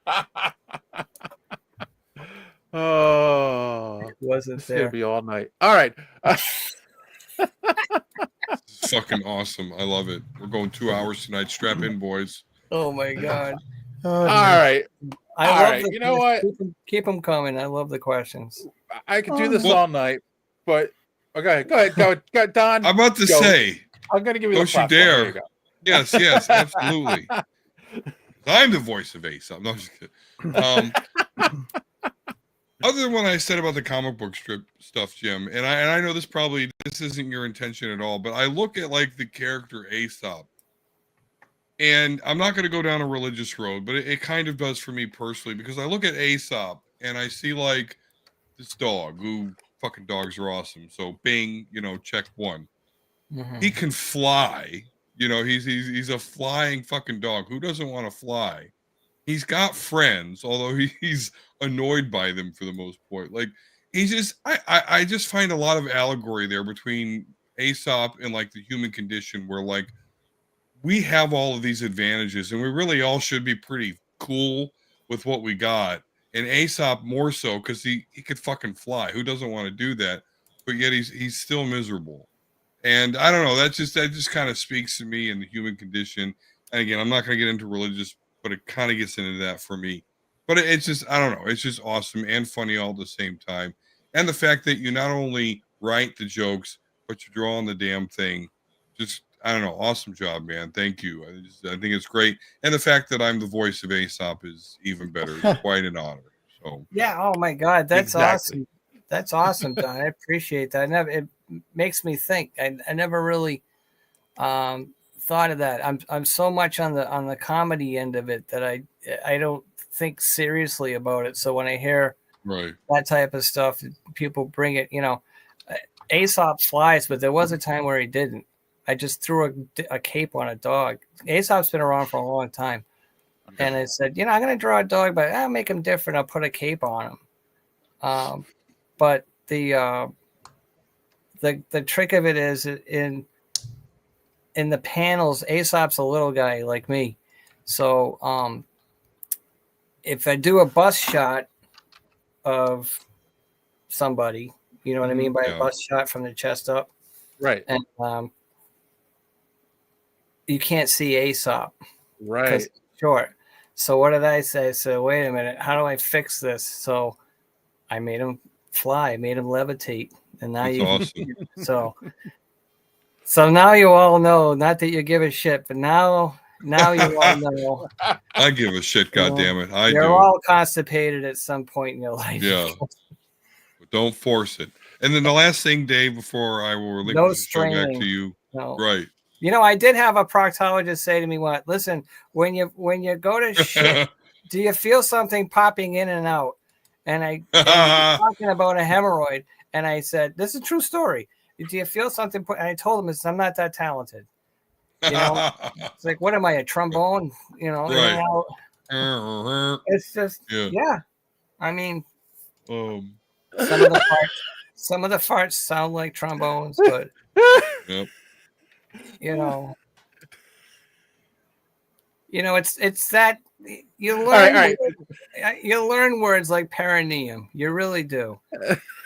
Oh, it wasn't this is gonna there. be all night. All right. It's fucking awesome. I love it. We're going 2 hours tonight. Strap in, boys. Oh my God. Oh, All dear. right. I All love right, the you know what? Keep them coming. I love the questions. I could do this Well- all night, but okay, go ahead, go, Don. I'm about to Go. say, I'm gonna give you don't the you props. There dare. you go. Yes, absolutely. I'm the voice of Aesop. No, I'm just kidding. Other than what I said about the comic book strip stuff, Jim, and I know this isn't your intention at all, but I look at like the character Aesop, and I'm not going to go down a religious road, but it kind of does for me personally, because I look at Aesop and I see like this dog who fucking dogs are awesome. So Bing, check one. Mhm. He can fly. He's a flying fucking dog. Who doesn't want to fly? He's got friends, although he's annoyed by them for the most part. Like I just find a lot of allegory there between Aesop and like the human condition, where like we have all of these advantages and we really all should be pretty cool with what we got. And Aesop more so because he could fucking fly. Who doesn't want to do that? But yet he's still miserable. And I don't know. That just kind of speaks to me and the human condition. And again, I'm not going to get into religious, but it kind of gets into that for me. But it's just, I don't know. It's just awesome and funny all at the same time. And the fact that you not only write the jokes, but you draw on the damn thing. Just, I don't know. Awesome job, man. Thank you. I think it's great. And the fact that I'm the voice of Aesop is even better. It's quite an honor. So Yeah. Oh my God, that's Exactly. awesome. That's awesome, Don. I appreciate that. It makes me think. I never really thought of that. I'm so much on the comedy end of it that I don't think seriously about it. So when I hear right. that type of stuff, people bring it. Aesop flies, but there was a time where he didn't. I just threw a cape on a dog. Aesop's been around for a long time. And I said, I'm going to draw a dog, but I'll make him different. I'll put a cape on him. But the trick of it is in the panels, Aesop's a little guy like me. So if I do a bust shot of somebody, you know what I mean by Yeah. a bust shot from the chest up, Right. and you can't see Aesop Right. because it's short. So what did I say? So wait a minute, how do I fix this? So I made him fly, made him levitate, and now That's you awesome. so now you all know. Not that you give a shit, but now you all know. I give a shit, goddammit. I You're do. all constipated at some point in your life. Yeah. But don't force it. And then the last thing, Dave, before I will relinquish No the show back straining. to you. No. Right. I did have a proctologist say to me, "What? Listen, when you go to shit, do you feel something popping in and out?" And he was talking about a hemorrhoid, and I said, "This is a true story. Do you feel something?" And I told him, "I'm not that talented. It's like, what am I, a trombone? In and out." It's just, yeah. I mean, some of the farts sound like trombones, but Yep. it's that you learn. All right. You learn words like perineum. You really do.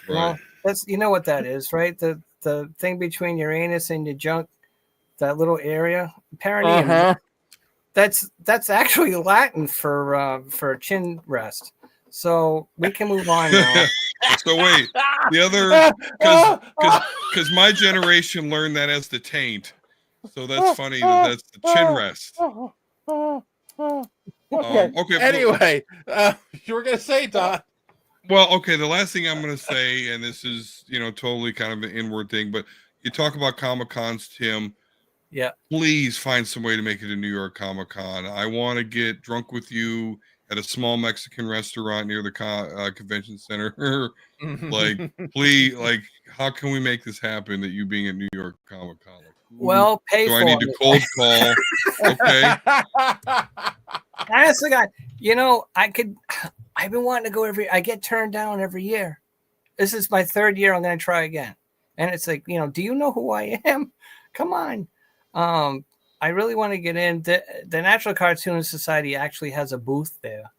Right. That's what that is, right? The thing between your anus and your junk, that little area, perineum. Uh-huh. That's actually Latin for chin rest. So we can move on now. So wait, the other because my generation learned that as the taint. So that's funny that's the chin rest. Okay. Okay. Anyway, you were gonna say, Don. Well, okay. The last thing I'm going to say, and this is totally kind of an inward thing, but you talk about Comic-Cons, Tim. Yeah. Please find some way to make it to New York Comic-Con. I want to get drunk with you at a small Mexican restaurant near the convention center. Like, please, like, how can we make this happen? That you being at New York Comic-Con? Well, pay Do for I need to me. cold call? Okay. Honestly, God, I've been wanting to go I get turned down every year. This is my third year. I'm going to try again. And it's like, do you know who I am? Come on. I really want to get in. The National Cartoonist Society actually has a booth there.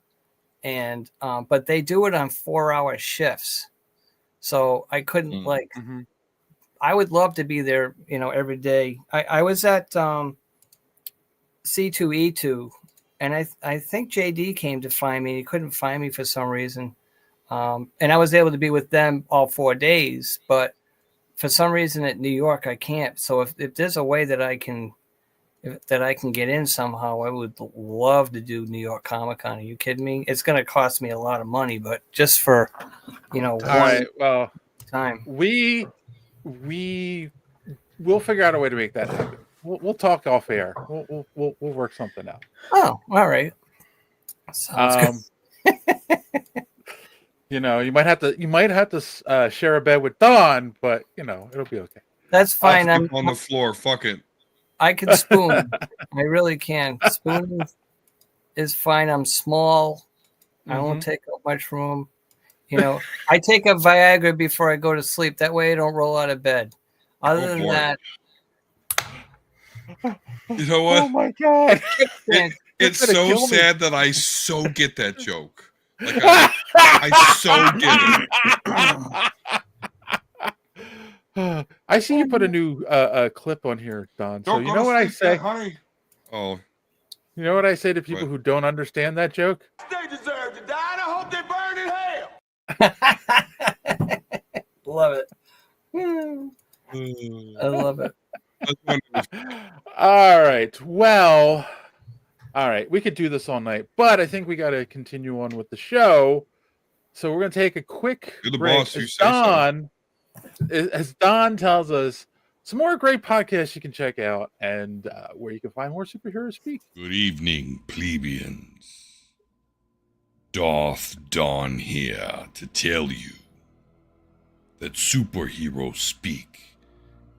And, but they do it on 4-hour shifts. So I couldn't Mhm. I would love to be there, every day. I was at, C2E2, and I think JD came to find me. He couldn't find me for some reason. And I was able to be with them all 4 days, but for some reason at New York I can't. So if there's a way that I can get in somehow, I would love to do New York Comic Con. Are you kidding me? It's going to cost me a lot of money, but just for All one right. Well, time. we'll figure out a way to make that happen. We'll talk off air. We'll work something out. Oh, all right. Sounds good. You might have to share a bed with Dawn, but it'll be okay. That's I'll fine. sleep on the floor. Fuck it. I can spoon. I really can. Spooning is fine. I'm small. I won't take up much room. I take a Viagra before I go to sleep. That way I don't roll out of bed. Other than boy. that, You know what? Oh my god! It's gonna so kill me. sad that I so get that joke. Like I so get it. I see you put a new clip on here, Don. So you know what I say? honey. Oh, You know what I say to people What? who don't understand that joke? They deserve to die, and I hope they burn in hell. love it. I love it. All right. Well, all right. We could do this all night, but I think we got to continue on with the show. So we're going to take a quick You're the break. boss, you say so. As Don tells us, some more great podcasts you can check out and where you can find more superheroes speak. Good evening, plebeians. Darth Don here to tell you that Superhero Speak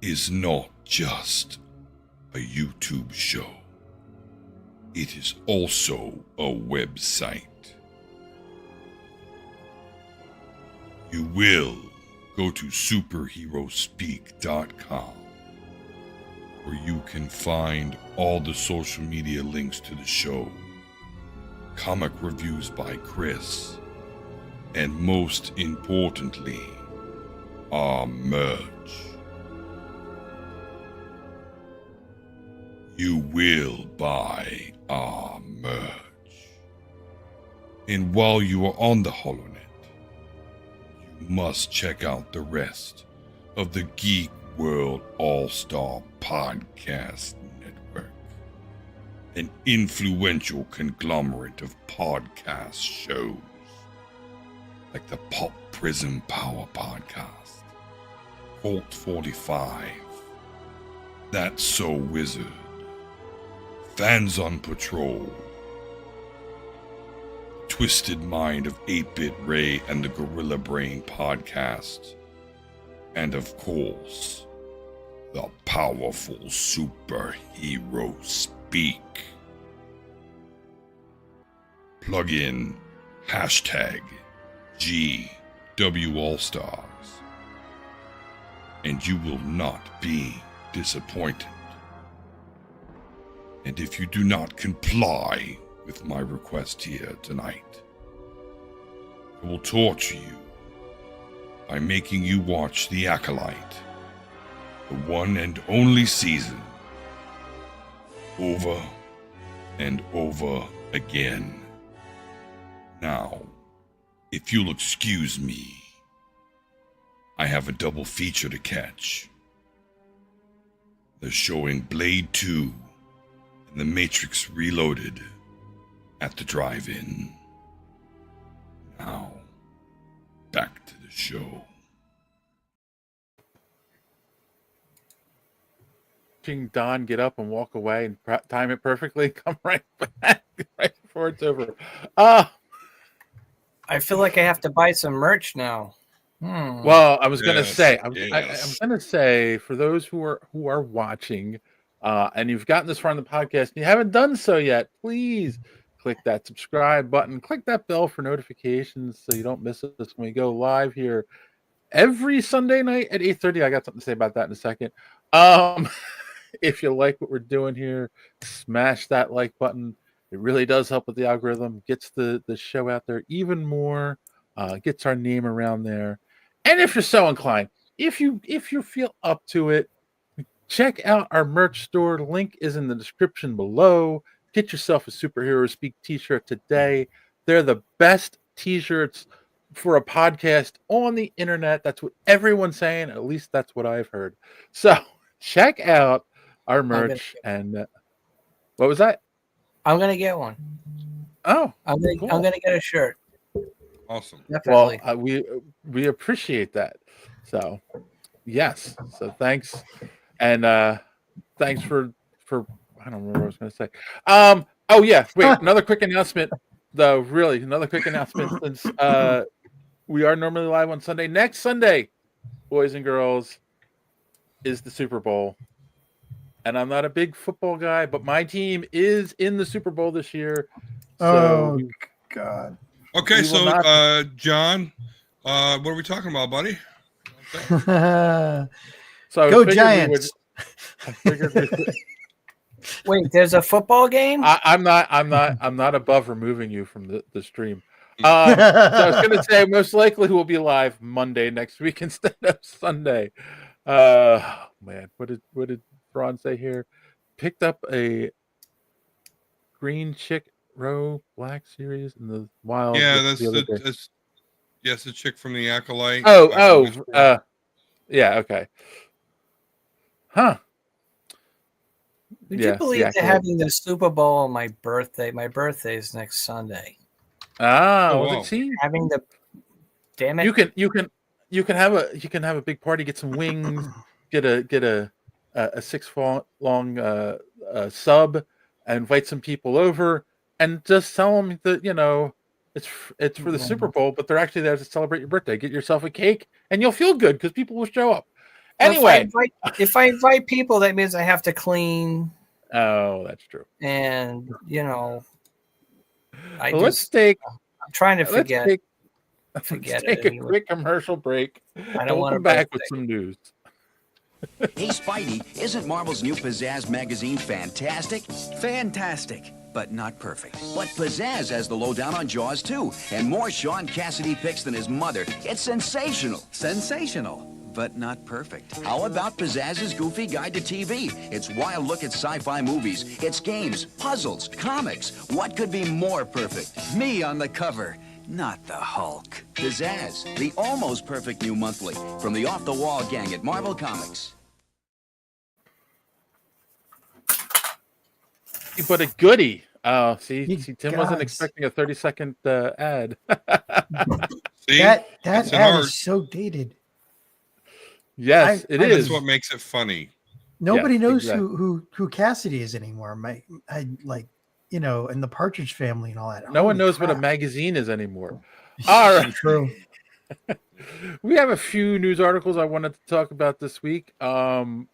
is not just a YouTube show. It is also a website. You will go to superheroespeak.com, where you can find all the social media links to the show, comic reviews by Chris, and most importantly, our merch. You will buy our merch. And while you are on the HoloNet, you must check out the rest of the Geek World All-Star Podcast Network, an influential conglomerate of podcast shows like the Pop Prism Power Podcast, Vault 45, That's So Wizard, Fans on Patrol, Twisted Mind of 8-Bit Ray and the Gorilla Brain podcast, and of course, the powerful Superhero Speak. Plug in hashtag GW All-Stars, and you will not be disappointed. And if you do not comply with my request here tonight, I will torture you by making you watch The Acolyte, the one and only season, over and over again. Now, if you'll excuse me, I have a double feature to catch. They're showing Blade 2 and The Matrix Reloaded at the drive-in. Now, back to the show. Watching Don get up and walk away and time it perfectly, come right back right before it's over. I feel like I have to buy some merch now. Well, I was gonna Yes, say, I'm yes. gonna say for those who are watching, and you've gotten this far in the podcast and you haven't done so yet, please click that subscribe button, click that bell for notifications so you don't miss us when we go live here every Sunday night at 8:30. I got something to say about that in a second. Um, if you like what we're doing here, smash that like button. It really does help with the algorithm, gets the show out there even more, gets our name around there. And if you're so inclined, if you feel up to it, check out our merch store. Link is in the description below. Get yourself a Superhero Speak t-shirt today. They're the best t-shirts for a podcast on the internet. That's what everyone's saying. At least that's what I've heard. So check out our merch. And what was that? I'm gonna get one. Oh, I'm cool. gonna get a shirt. Awesome. Definitely. Well, we appreciate that. So yes. So thanks. And thanks for I don't remember what I was going to say. Oh yeah, wait, another quick announcement though. Really, another quick announcement since we are normally live on Sunday. Next Sunday, boys and girls, is the Super Bowl. And I'm not a big football guy, but my team is in the Super Bowl this year. So God. Okay, We will so not- John, what are we talking about, buddy? so I Go figured Giants. I figured we would, Wait, there's a football game? I'm not above removing you from the stream. So I was going to say most likely we'll be live Monday next week instead of Sunday. Man, what did Ron say here? Picked up a green chick row black series in the wild. Yeah, the other day. that's yes, the chick from the Acolyte. Yeah, okay. Huh. Would Yeah, you believe yeah, they're cool. having the Super Bowl on my birthday? My birthday is next Sunday. Well, wow. see, Having the damn it. you can have a big party, get some wings, get a 6 foot long sub, and invite some people over, and just tell them that it's for the Super Bowl, but they're actually there to celebrate your birthday. Get yourself a cake, and you'll feel good because people will show up. Anyway, if I invite people, that means I have to clean, oh, that's true. and Let's take I'm trying to forget a it. quick commercial break. I And don't we'll want come to back with some news. Hey, Spidey, isn't Marvel's new Pizzazz magazine fantastic? Fantastic, but not perfect. But Pizzazz has the lowdown on Jaws, too, and more Sean Cassidy picks than his mother. It's sensational. Sensational, but not perfect. How about Pizzazz's Goofy Guide to TV? It's wild look at sci-fi movies. It's games, puzzles, comics. What could be more perfect? Me on the cover, not the Hulk. Pizzazz, the almost perfect new monthly from the off-the-wall gang at Marvel Comics. But a goodie. See, You Tim wasn't guys. expecting a 30-second ad. See, That It's an ad art. is so dated. Yes, it That's is. what makes it funny. Nobody Yeah, knows exactly. who Cassidy is anymore. And the Partridge Family and all that. No one Holy knows what a crap. magazine is anymore. All right. True. We have a few news articles I wanted to talk about this week. And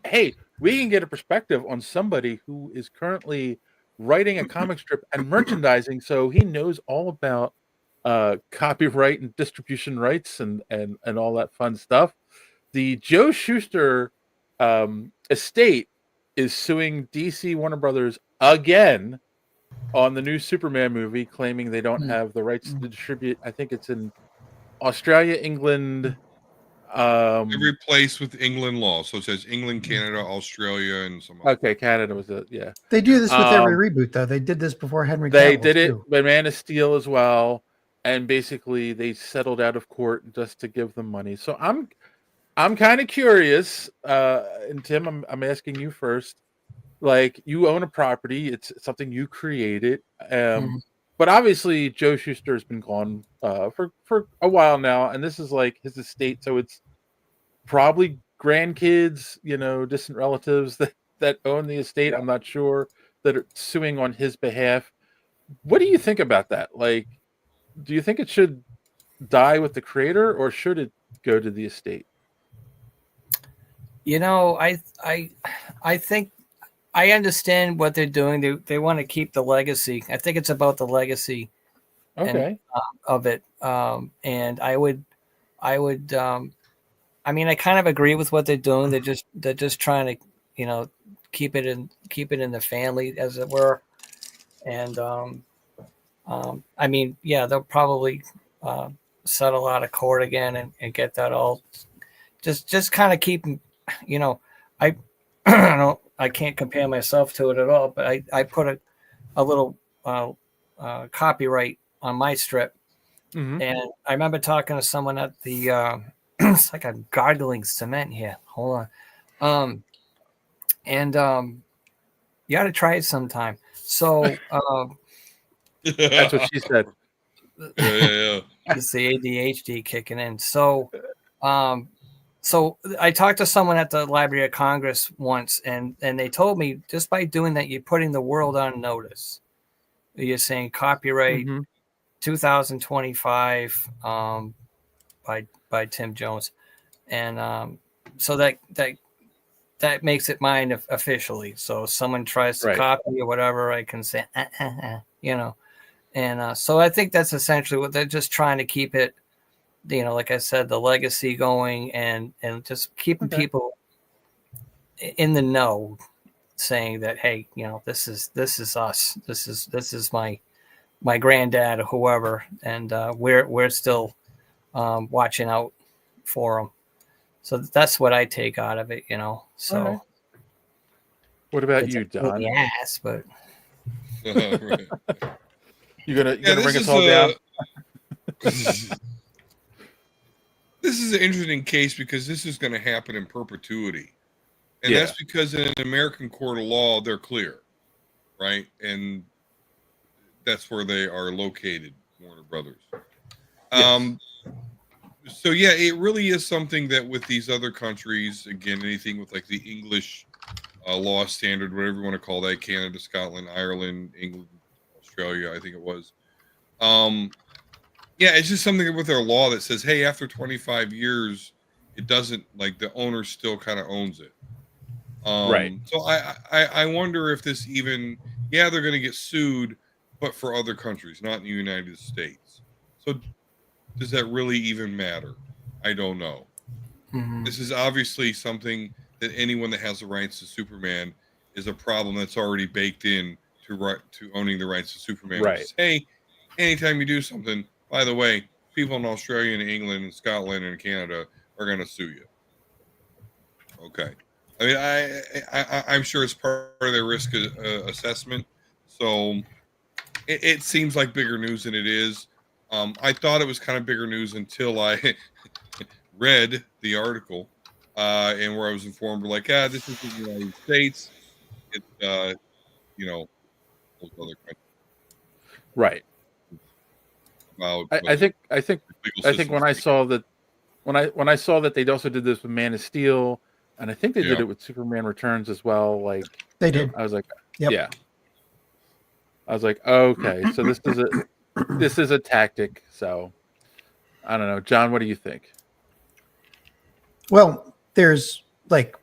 hey, we can get a perspective on somebody who is currently writing a comic strip and merchandising, so he knows all about copyright and distribution rights and all that fun stuff. The Joe Shuster estate is suing DC Warner Brothers again on the new Superman movie, claiming they don't have the rights to distribute. I think it's in Australia, England. Every place with England law. So it says England, Canada, Australia, and some other. Okay, Canada was it? Yeah, They do this with every reboot, though. They did this before Henry they Cavill, did it, too. but Man of Steel as well, and basically they settled out of court just to give them money. So I'm kind of curious, and Tim, I'm asking you first. Like, you own a property; it's something you created, but obviously Joe Shuster has been gone for a while now, and this is like his estate, so it's probably grandkids, distant relatives that own the estate. I'm not sure, that are suing on his behalf. What do you think about that? Like, do you think it should die with the creator, or should it go to the estate? You know, I think I understand what they're doing. They want to keep the legacy. I think it's about the legacy and Okay. of it. And I would, I mean, I kind of agree with what they're doing. They're just trying to, you know, keep it in the family, as it were. And I mean, yeah, they'll probably settle out of court again and get that all. Just kind of keep, you know, I I can't compare myself to it at all, but I put a little copyright on my strip. Mm-hmm. And I remember talking to someone at the it's like I'm gargling cement here. Hold on. And you got to try it sometime. So That's what she said. Yeah. it's the ADHD kicking in. So so I talked to someone at the Library of Congress once, and they told me just by doing that, you're putting the world on notice. You're saying copyright Mm-hmm. 2025 by Tim Jones, and so that makes it mine officially. So if someone tries to Right. copy or whatever, I can say, you know. And so I think that's essentially what they're just trying to keep it, you know, like I said, the legacy going and just keeping Okay. people in the know, saying that, hey, you know, this is us. This is my granddad or whoever, and we're still watching out for them. So that's what I take out of it, you know. So All right. What about it's you, a pain in Don? the ass, but Right. You gonna Yeah, bring this us is all down? this is an interesting case because this is going to happen in perpetuity. And Yeah. that's because in an American court of law, they're clear, right? And that's where they are located, Warner Brothers. Yes. So, yeah, it really is something that with these other countries, again, anything with like the English law standard, whatever you want to call that, Canada, Scotland, Ireland, England, Australia, I think it was. Yeah, it's just something with their law that says, hey, after 25 years, it doesn't, like, the owner still kind of owns it. Right. So I wonder if this even, yeah, they're going to get sued, but for other countries, not in the United States. So does that really even matter? I don't know. mhm. This is obviously something that anyone that has the rights to Superman is a problem that's already baked in to owning the rights to Superman. Right. Which is, hey, anytime you do something, by the way, people in Australia and England and Scotland and Canada are going to sue you. Okay. I mean, I'm sure it's part of their risk assessment. So it seems like bigger news than it is. I thought it was kind of bigger news until I read the article and where I was informed, like, this is the United States. It's, you know, those other countries Right. about I think legal when I systems. saw that when I saw that they'd also did this with Man of Steel, and I think they did Yeah. it with Superman Returns as well. Like They did. I was like, Yep. yeah. I was like, okay, so this is a tactic. So I don't know, John. What do you think? Well, there's like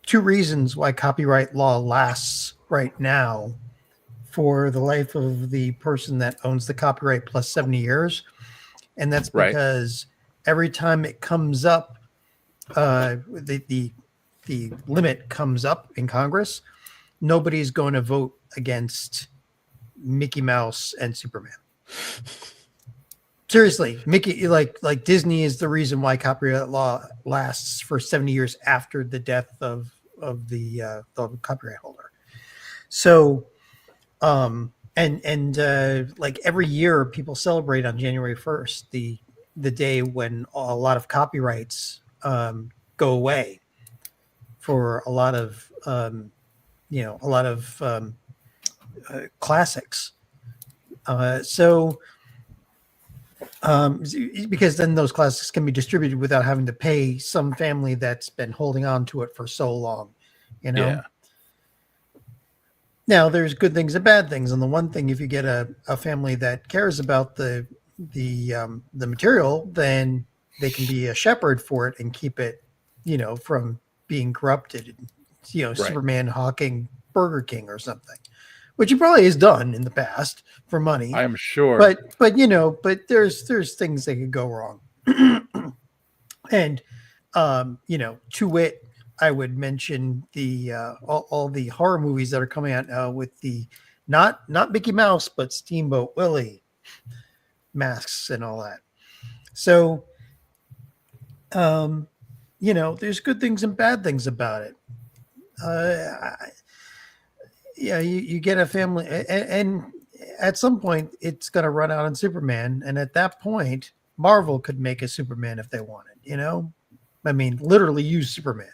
two reasons why copyright law lasts right now for the life of the person that owns the copyright plus 70 years. And that's Right. because every time it comes up, the limit comes up in Congress, nobody's going to vote against Mickey Mouse and Superman. Seriously, Mickey, like Disney is the reason why copyright law lasts for 70 years after the death of the copyright holder. So, like every year, people celebrate on January 1st the day when a lot of copyrights go away for a lot of classics. Because then those classics can be distributed without having to pay some family that's been holding on to it for so long, you know? Yeah. Now there's good things and bad things. And the one thing, if you get a family that cares about the the material, then they can be a shepherd for it and keep it, from being corrupted. Right. Superman hawking Burger King or something, which he probably has done in the past for money. I am sure. But there's things that could go wrong. And to wit, I would mention the all the horror movies that are coming out now with the not Mickey Mouse but Steamboat Willie masks and all that. So there's good things and bad things about it. You get a family, and at some point it's going to run out on Superman, and at that point Marvel could make a Superman if they wanted. I mean, literally use Superman.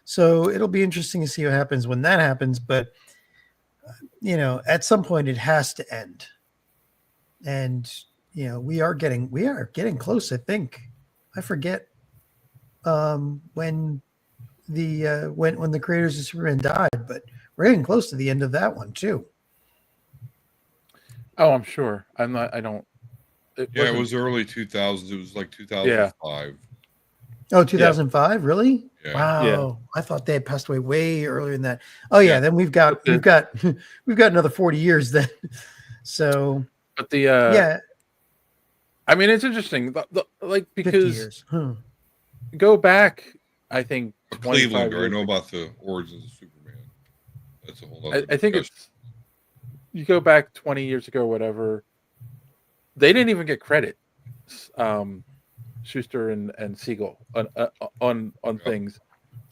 So it'll be interesting to see what happens when that happens. But at some point it has to end, and we are getting close. I think I forget when the creators of Superman died, but we're getting close to the end of that one too. Oh, I'm sure. I'm not. I don't. It was early 2000s. It was like 2005. Oh, 2005, really? Yeah. Wow. Yeah. I thought they had passed away way earlier than that. Oh yeah, then we've got another 40 years then. So But the yeah, I mean, it's interesting, like 50 because years. go back, I think Cleveland, 25 or I years know ago. about the origins of Superman. That's a whole other I think discussion. it's you go back 20 years ago, whatever. They didn't even get credit. Schuster and Siegel on things,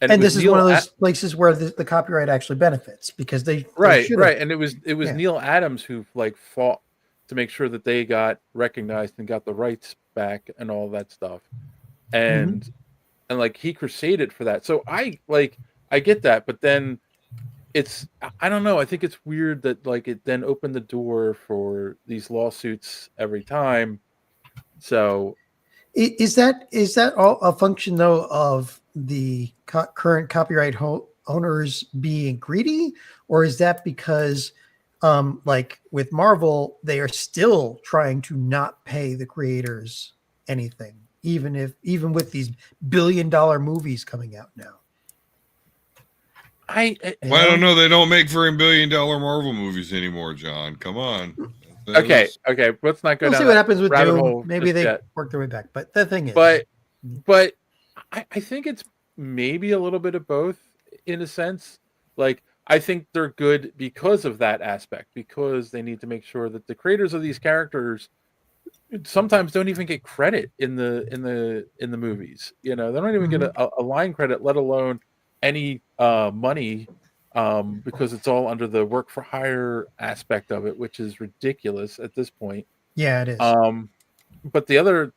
And it was this is Neil one of those places where the copyright actually benefits because they right, should've- and it was Yeah. Neil Adams who like fought to make sure that they got recognized and got the rights back and all that stuff, and like he crusaded for that. So I get that, but then I don't know. I think it's weird that like it then opened the door for these lawsuits every time. So Is that all a function though of the current copyright owners being greedy, or is that because, like with Marvel, they are still trying to not pay the creators anything, even with these billion-dollar movies coming out now? I Well, I don't know. They don't make very billion-dollar Marvel movies anymore, John. Come on. okay. Let's not go We'll down see what that happens with rabbit Doom. hole Maybe just they yet. work their way back. But the thing is, But I think it's maybe a little bit of both in a sense. Like I think they're good because of that aspect, because they need to make sure that the creators of these characters sometimes don't even get credit in the movies. They don't even get a line credit, let alone any money, because it's all under the work for hire aspect of it, which is ridiculous at this point. yeah, it is. But the other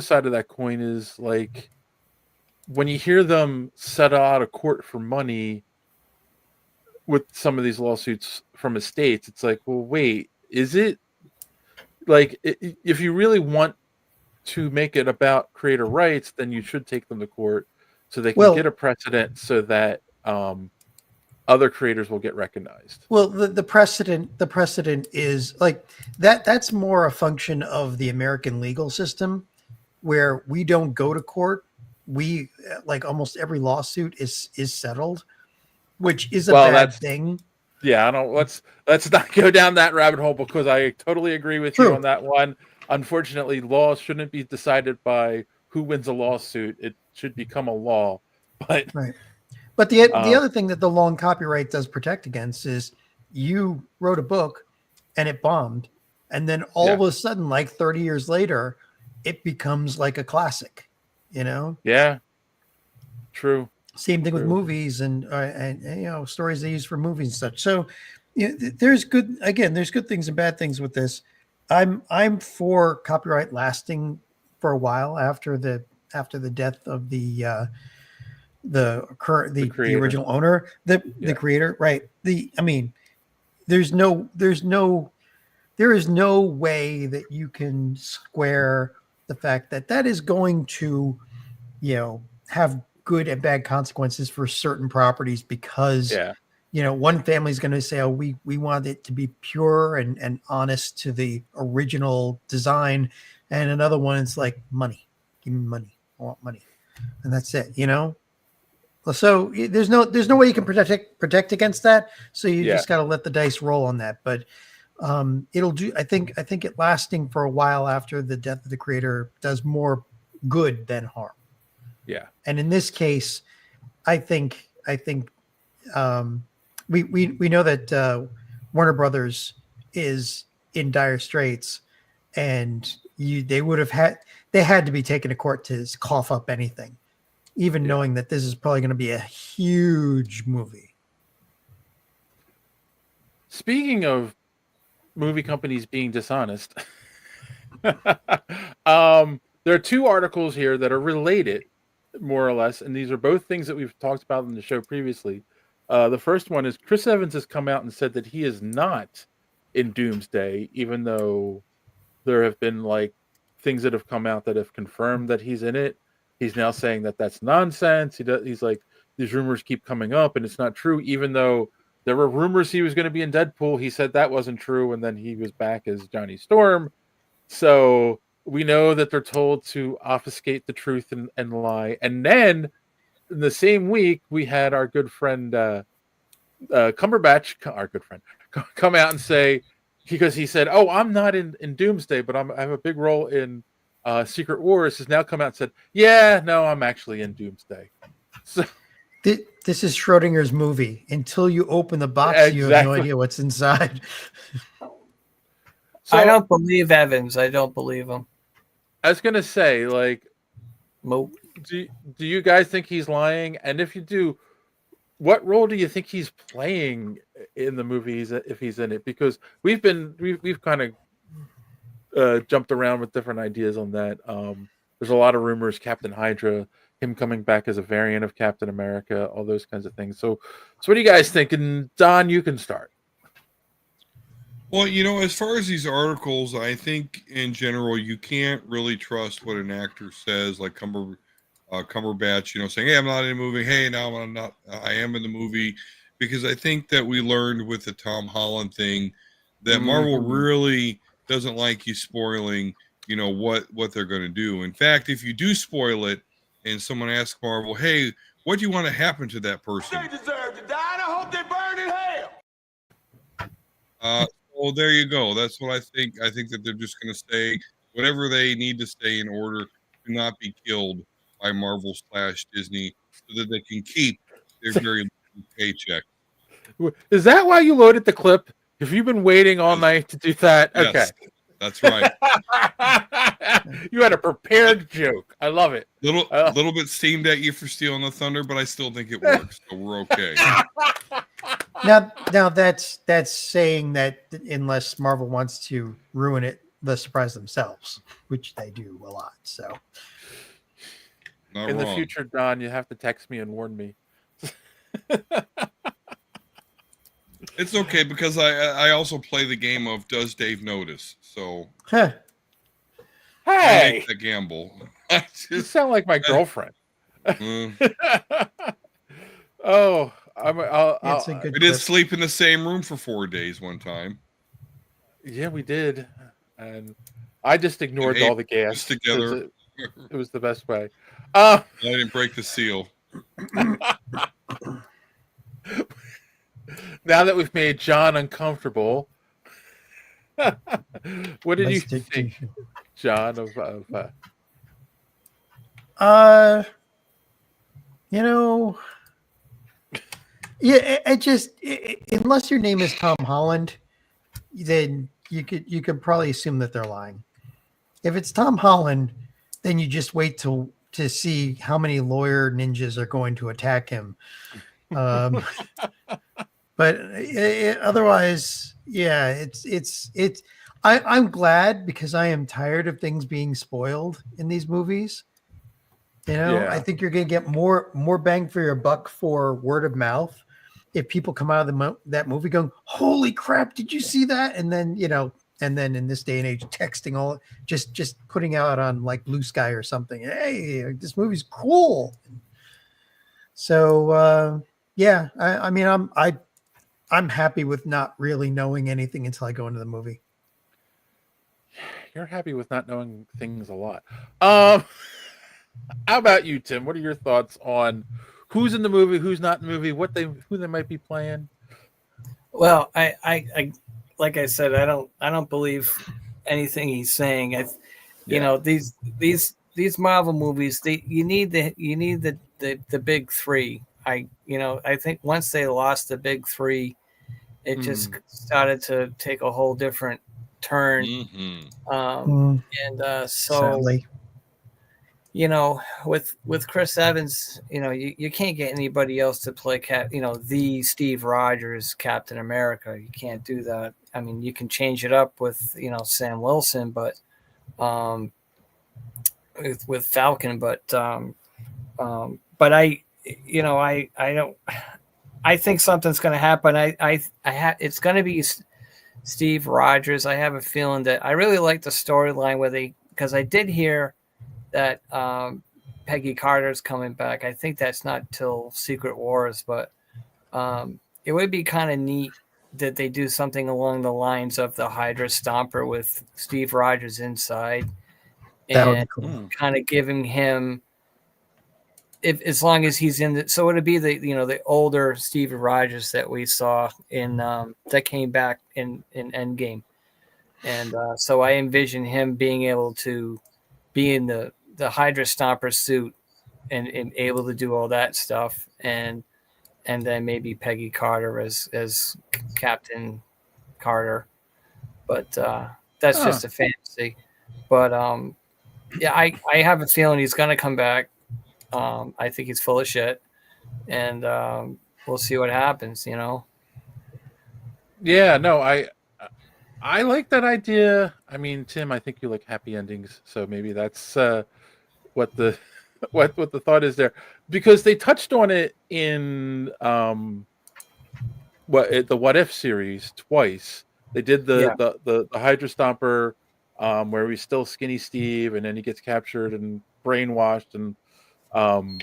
side of that coin is like when you hear them settle out of court for money with some of these lawsuits from estates, it's like, well, wait, is it like if you really want to make it about creator rights, then you should take them to court so they can get a precedent so that other creators will get recognized. Well, the precedent is like that. That's more a function of the American legal system, where we don't go to court. We like almost every lawsuit is settled, which is a bad thing. Yeah, I don't. Let's not go down that rabbit hole because I totally agree with you on that one. Unfortunately, laws shouldn't be decided by who wins a lawsuit. It should become a law. But right. But the other thing that the long copyright does protect against is you wrote a book and it bombed, and then all of a sudden, like 30 years later, it becomes like a classic. Yeah. True. Same thing with movies and stories they use for movies and such. So there's good things and bad things with this. I'm for copyright lasting for a while after the death of the original owner, the creator, right? There is no way that you can square the fact that is going to, have good and bad consequences for certain properties because one family's going to say, oh, we want it to be pure and honest to the original design. And another one is like, money, give me money. I want money. And that's it, So there's no way you can protect against that. So you just got to let the dice roll on that. But it'll do. I think it lasting for a while after the death of the creator does more good than harm. Yeah. And in this case, I think we know that Warner Brothers is in dire straits, and they had to be taken to court to cough up anything, even knowing that this is probably going to be a huge movie. Speaking of movie companies being dishonest, there are two articles here that are related, more or less, and these are both things that we've talked about in the show previously. The first one is Chris Evans has come out and said that he is not in Doomsday, even though there have been like things that have come out that have confirmed that he's in it. He's now saying that that's nonsense. He's like, these rumors keep coming up and it's not true, even though there were rumors he was going to be in Deadpool. He said that wasn't true, and then he was back as Johnny Storm. So we know that they're told to obfuscate the truth and lie. And then in the same week, we had our good friend Cumberbatch, our good friend, come out and say, because he said, "Oh, I'm not in Doomsday, but I have a big role in Secret Wars." Has now come out and said, "Yeah, no, I'm actually in Doomsday." So this is Schrodinger's movie. Until you open the box, you have no idea what's inside. So, I don't believe Evans. I don't believe him. I was gonna say, like, nope. Do you guys think he's lying? And if you do, what role do you think he's playing in the movies if he's in it? Because we've kind of jumped around with different ideas on that. There's a lot of rumors, Captain Hydra, him coming back as a variant of Captain America, all those kinds of things. So what do you guys think? And Don, you can start. Well, as far as these articles, I think in general you can't really trust what an actor says, like Cumberbatch, saying, "Hey, I'm not in a movie. Hey, now I'm not. I am in the movie," because I think that we learned with the Tom Holland thing that Marvel really doesn't like you spoiling, what they're going to do. In fact, if you do spoil it, and someone asks Marvel, "Hey, what do you want to happen to that person?" They deserve to die, and I hope they burn in hell. Well, there you go. That's what I think. I think that they're just going to say whatever they need to say in order to not be killed by Marvel / Disney, so that they can keep their very low paycheck. Is that why you loaded the clip? Have you been waiting all night to do that? Yes, okay, that's right. You had a prepared joke. I love it. Little bit steamed at you for stealing the thunder, but I still think it works, so we're okay. Now that's saying that unless Marvel wants to ruin it, the surprise themselves, which they do a lot. So Not in wrong. the future, Don, you have to text me and warn me. It's okay because I also play the game of Does Dave Notice? So huh. Hey, I make the gamble. You sound like my girlfriend. Oh, It's a good we did clip. sleep in the same room for 4 days one time. Yeah, we did, and I just ignored And all the gas just together. It was the best way. I didn't break the seal. Now that we've made John uncomfortable, what did you think, John? Yeah, unless your name is Tom Holland, then you could probably assume that they're lying. If it's Tom Holland, then you just wait to see how many lawyer ninjas are going to attack him. But otherwise, yeah, it's. I'm glad because I am tired of things being spoiled in these movies. I think you're going to get more bang for your buck for word of mouth if people come out of that movie going, "Holy crap, did you see that?" And then and then in this day and age, texting all just putting out on like Blue Sky or something. Hey, this movie's cool. So yeah, I mean, I'm happy with not really knowing anything until I go into the movie. You're happy with not knowing things a lot. Um, how about you, Tim? What are your thoughts on who's in the movie, who's not in the movie, who they might be playing? Well, I like I said, I don't believe anything he's saying. You know, these Marvel movies, you need the big three. I think once they lost the big three, it just started to take a whole different turn. Mm-hmm. So Sadly. with Chris Evans, you can't get anybody else to play the Steve Rogers Captain America. You can't do that. I mean, you can change it up with Sam Wilson, but with Falcon, but I don't. I think something's going to happen. It's going to be Steve Rogers. I have a feeling that I really like the storyline because I did hear that Peggy Carter's coming back. I think that's not till Secret Wars, but it would be kind of neat that they do something along the lines of the Hydra Stomper with Steve Rogers inside, That would be and cool. kind of giving him, if as long as he's in the, so it'd be the older Steve Rogers that we saw in that came back in Endgame, and so I envision him being able to be in the Hydra Stomper suit and able to do all that stuff, and then maybe Peggy Carter as Captain Carter, but that's just a fantasy. But yeah, I have a feeling he's going to come back. I think he's full of shit, and we'll see what happens. Yeah, no, I like that idea. I mean, Tim, I think you like happy endings, so maybe that's what the what the thought is there, because they touched on it in the What If series twice. They did Yeah. the Hydra Stomper, where he's still Skinny Steve, and then he gets captured and brainwashed um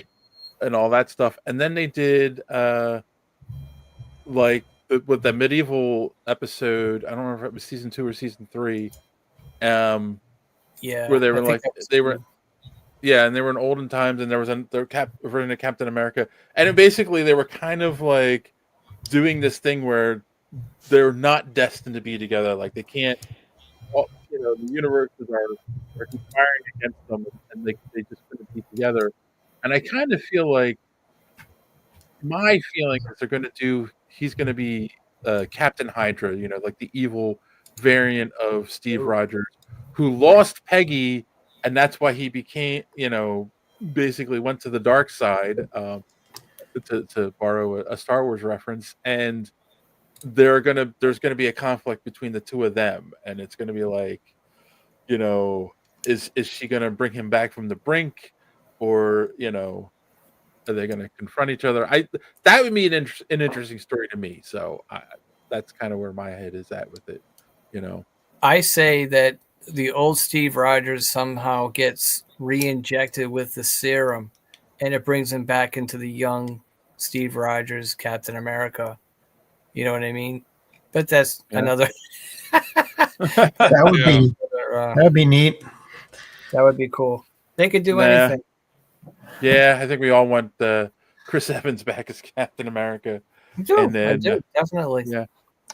and all that stuff, and then they did like with the medieval episode. I don't remember if it was season 2 or season 3, Yeah, where they I were think like that was they were good. yeah, and they were in olden times, and there was their version of Captain America, and basically they were kind of like doing this thing where they're not destined to be together. Like they can't, the universes are conspiring against them, and they just couldn't be together. And I kind of feel like my feeling is they're going to do. He's going to be Captain Hydra, like the evil variant of Steve Rogers, who lost Peggy, and that's why he became, basically went to the dark side. To borrow a Star Wars reference, and there's gonna be a conflict between the two of them, and it's gonna be like, is she gonna bring him back from the brink, or are they gonna confront each other? That would be an interesting story to me. So that's kind of where my head is at with it. I say that the old Steve Rogers somehow gets re-injected with the serum, and it brings him back into the young Steve Rogers, Captain America. You know what I mean? But that's Yeah. another. That would Yeah. be that'd be neat. That would be cool. They could do Nah. anything. Yeah, I think we all want Chris Evans back as Captain America. I do. And then, Definitely. yeah.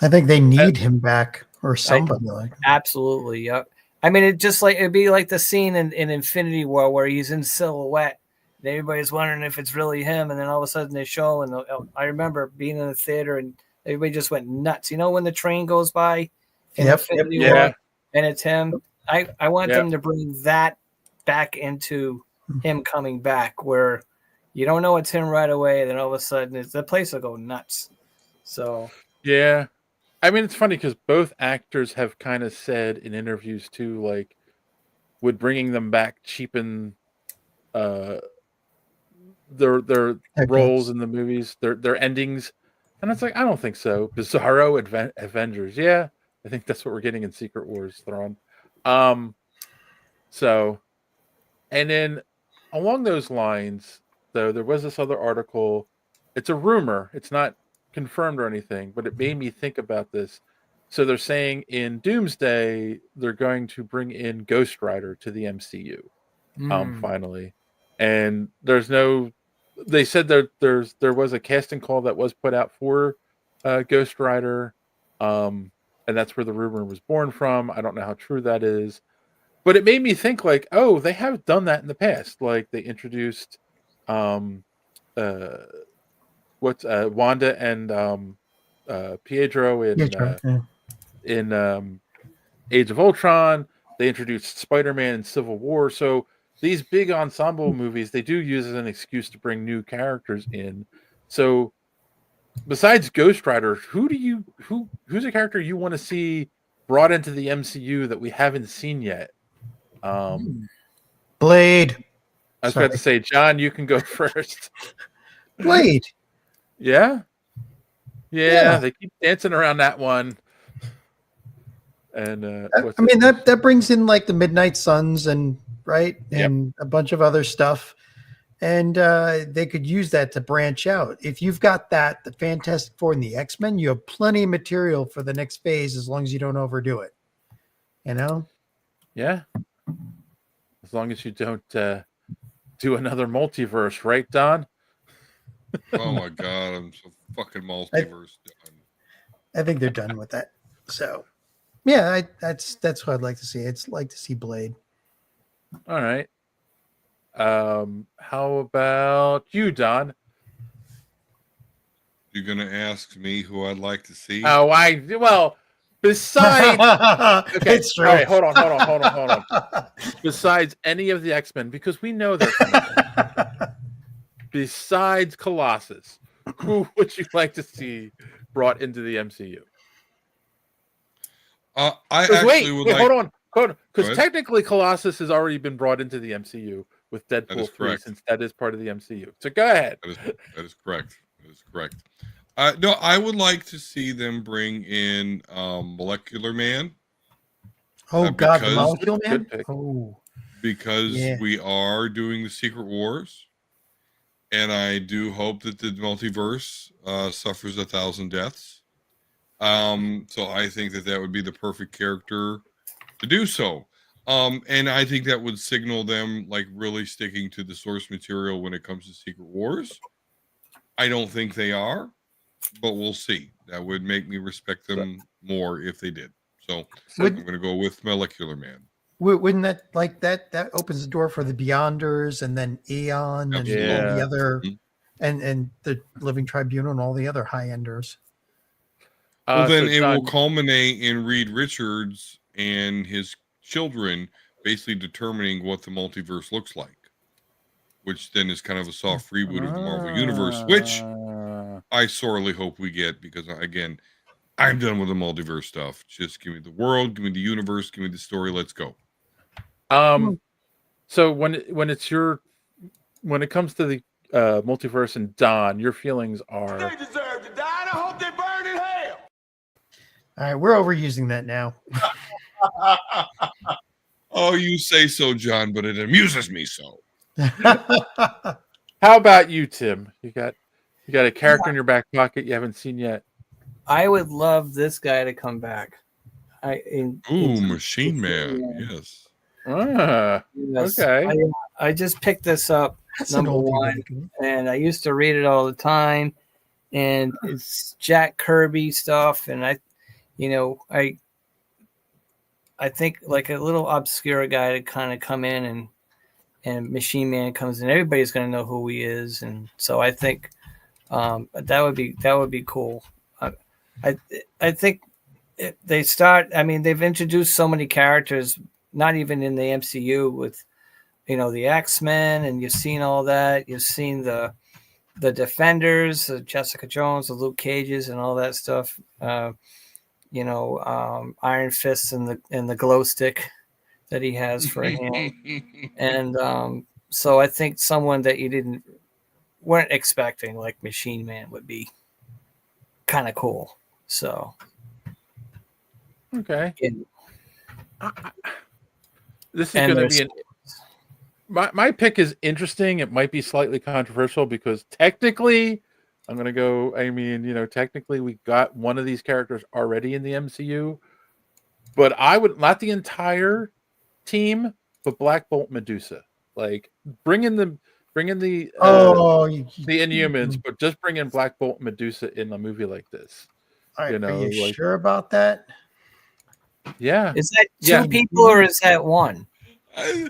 I think they need him back or somebody like. Absolutely. Yep. I mean, it'd be like the scene in Infinity War where he's in silhouette. And everybody's wondering if it's really him, and then all of a sudden they show. And I remember being in the theater, and everybody just went nuts. When the train goes by in Infinity War, and it's him. I want them to bring that back into him coming back, where you don't know it's him right away, and then all of a sudden the place will go nuts. So Yeah. I mean, it's funny because both actors have kind of said in interviews too, like, would bringing them back cheapen their roles in the movies, their endings, and it's like, I don't think so. Bizarro Avengers, yeah, I think that's what we're getting in Secret Wars Thrawn. So, and then along those lines, though, there was this other article. It's a rumor. It's not confirmed or anything, but it made me think about this. So they're saying in Doomsday they're going to bring in Ghost Rider to the MCU finally. And there's no they said that there was a casting call that was put out for Ghost Rider. And that's where the rumor was born from. I don't know how true that is. But it made me think like, oh, they have done that in the past. Like they introduced Wanda and Pietro in Age of Ultron. They introduced Spider-Man in Civil War. So these big ensemble movies, they do use as an excuse to bring new characters in. So besides Ghost Rider, who's a character you want to see brought into the MCU that we haven't seen yet? Blade. I was about to say, John, you can go first. Blade. Yeah? Yeah, they keep dancing around that one. And I mean that brings in like the Midnight Suns and and a bunch of other stuff, and they could use that to branch out. If you've got that, the Fantastic Four and the X-Men, you have plenty of material for the next phase as long as you don't overdo it. You know? Yeah. As long as you don't do another multiverse, right, Don? Oh my god, I'm so fucking multiverse done. I think they're done with that. So, yeah, that's what I'd like to see. It's like to see Blade. All right. How about you, Don? You're gonna ask me who I'd like to see? Oh, besides okay, It's true. all right, hold on. Besides any of the X-Men, because we know that besides Colossus, who would you like to see brought into the MCU? I actually would like. Hold on. Because ahead. technically Colossus has already been brought into the MCU with Deadpool 3, correct. since that is part of the MCU. So go ahead. That is correct. That is correct. No, I would like to see them bring in Molecular Man. Oh God, the because- Molecule Man. Good pick. Oh, Because Yeah. we are doing the Secret Wars, and I do hope that the multiverse suffers 1,000 deaths. So I think that would be the perfect character to do so. And I think that would signal them like really sticking to the source material when it comes to Secret Wars. I don't think they are, but we'll see. That would make me respect them more if they did. So I'm going to go with Molecular Man. wouldn't that opens the door for the Beyonders and then Eon and all the Yeah. other Mhm. and the Living Tribunal and all the other high enders. Well, then so it John, will culminate in Reed Richards and his children basically determining what the multiverse looks like, which then is kind of a soft reboot of the Marvel Universe, which I sorely hope we get because, again, I'm done with the multiverse stuff. Just give me the world, give me the universe, give me the story. Let's go. So when it comes to the multiverse and Don, your feelings are They deserve to die, and I hope they burn in hell. All right, we're overusing that now. Oh, you say so, John, but it amuses me so. how about you, Tim? You got a character in your back pocket you haven't seen yet. I would love this guy to come back. Ooh, Machine Man. Yes. Yes. Okay. I just picked this up, That's number an oldie one, but a good and I used to read it all the time. And it's Jack Kirby stuff, and I think like a little obscure guy to kind of come in and Machine Man comes in, everybody's going to know who he is, and so I think that would be cool. I think they start. I mean, they've introduced so many characters, not even in the MCU, with the X-Men, and you've seen all that. You've seen the Defenders, Jessica Jones, the Luke Cages, and all that stuff. Iron Fist and the glow stick that he has for a hand. And so I think someone that you weren't expecting, like Machine Man, would be kind of cool. So Okay. yeah. This is And going to there's- be my pick is interesting. It might be slightly controversial because technically I'm gonna go. I mean, technically we got one of these characters already in the MCU, but I would not the entire team, but Black Bolt, Medusa. Like bring in the Oh, the Inhumans, but just bring in Black Bolt, Medusa in a movie like this. are you Like sure about that? yeah, Is that two Yeah. people or is that one? I-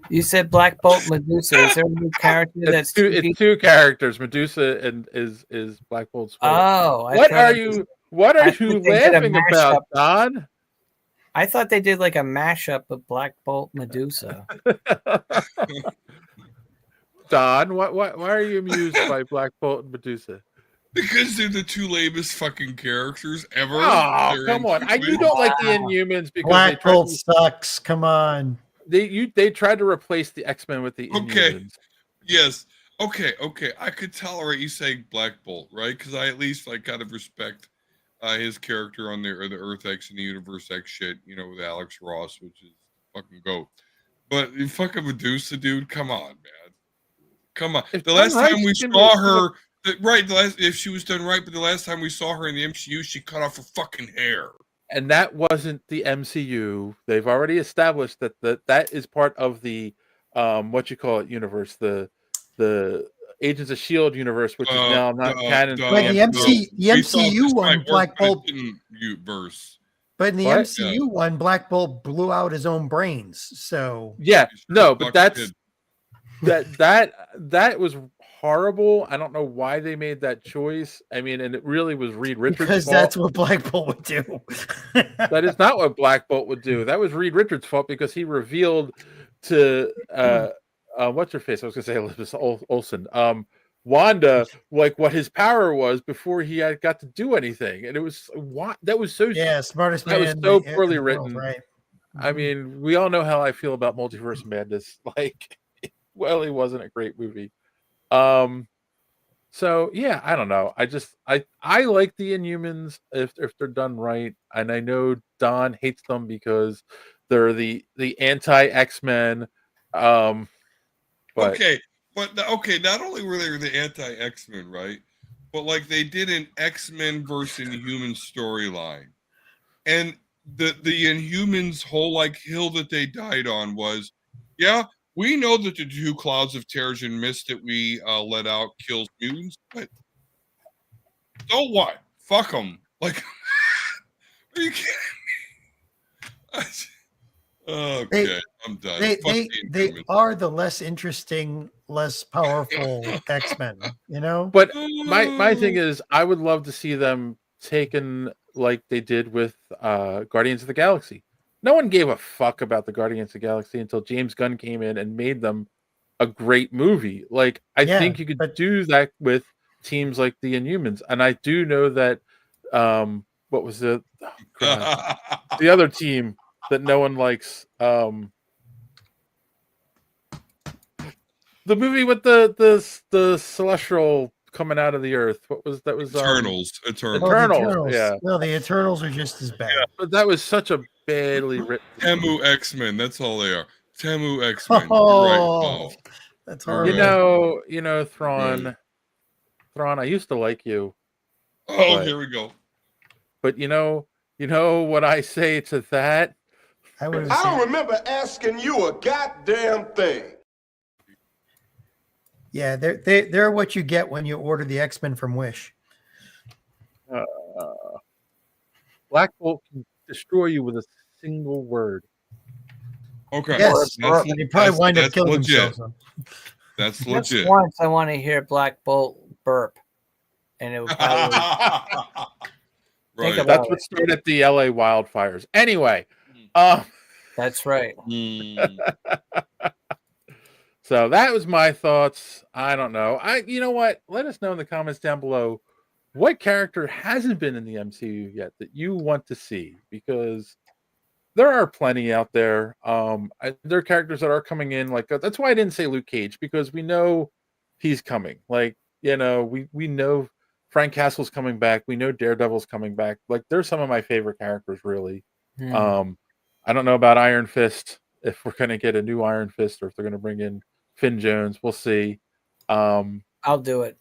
You said Black Bolt Medusa. Is there a new character that's two people? it's two characters, Medusa and is Black Bolt's wife. Oh, What are you thought they did a laughing about, mashup. Don? I thought they did like a mashup of Black Bolt Medusa. Don, why are you amused by Black Bolt and Medusa? because they're the two lamest fucking characters ever. Oh, They're come on! You included. don't like the Inhumans because Black Bolt sucks. Come on. they tried to replace the X-Men with the Okay. Inhumans. Yes. Okay. I could tolerate you saying Black Bolt, right? Because I at least like kind of respect his character on the Earth X and the Universe X shit, with Alex Ross, which is fucking goat. But you fucking Medusa, dude, come on, man. Come on. If The last done right, time we she can saw be- her, if she was done right, but the last time we saw her in the MCU, she cut off her fucking hair. And that wasn't the MCU. They've already established that is part of the universe, the Agents of Shield universe, which is now not canon. But the MCU one, Black Bolt. Verse. But in the What? MCU one, Black Bolt blew out his own brains. So Yeah, no, but Fucking that's that was horrible. I don't know why they made that choice. I mean, and it really was Reed Richards' because fault. that's what Black Bolt would do. That is not what Black Bolt would do. That was Reed Richards' fault because he revealed to what's her face? I was gonna say Elizabeth Olsen, Wanda, like what his power was before he got to do anything, and it was that was so Smartest that man. was in so the- in poorly the world, written. right? I mean, we all know how I feel about Multiverse Madness. Like, well, it wasn't a great movie. So yeah, I don't know. I like the Inhumans if they're done right, and I know Don hates them because they're the anti X-Men. But okay, not only were they the anti X-Men, right? But like they did an X-Men versus Inhuman storyline. And the Inhumans whole like hill that they died on was, yeah, we know that the two clouds of Terrigen mist that we let out kills mutants, but so what? Fuck them. Like, are you kidding me? Okay, I'm done. Fuck the They Inhumans. are the less interesting, less powerful X-Men, but my thing is, I would love to see them taken like they did with Guardians of the Galaxy. No one gave a fuck about the Guardians of the Galaxy until James Gunn came in and made them a great movie. Like, I think you could do that with teams like the Inhumans. And I do know that what was the other team that no one likes? The movie with the celestial coming out of the earth. What was that? Was Eternals. Eternals. Yeah. No, the Eternals are just as bad. But that was such a badly written. Temu X-Men. That's all they are. Temu X-Men. Oh, You're right, Paul. That's You're horrible. You know, Thrawn. Thrawn, I used to like you. Oh, But- here we go. But you know what I say to that? I would have I don't said, remember asking you a goddamn thing. yeah, they're what you get when you order the X-Men from Wish. Black Bolt can destroy you with a single word. Okay. Yes, and they probably wind up that's killing legit. themselves. That's Just legit. once I want to hear Black Bolt burp, and it would probably Right. about That's what started the LA wildfires. Anyway, that's right. so that was my thoughts. I don't know. You know what? Let us know in the comments down below what character hasn't been in the MCU yet that you want to see, because there are plenty out there. There are characters that are coming in. Like, that's why I didn't say Luke Cage, because we know he's coming. Like, we know Frank Castle's coming back. We know Daredevil's coming back. Like, they're some of my favorite characters, really. I don't know about Iron Fist, if we're going to get a new Iron Fist or if they're going to bring in Finn Jones. We'll see. I'll do it.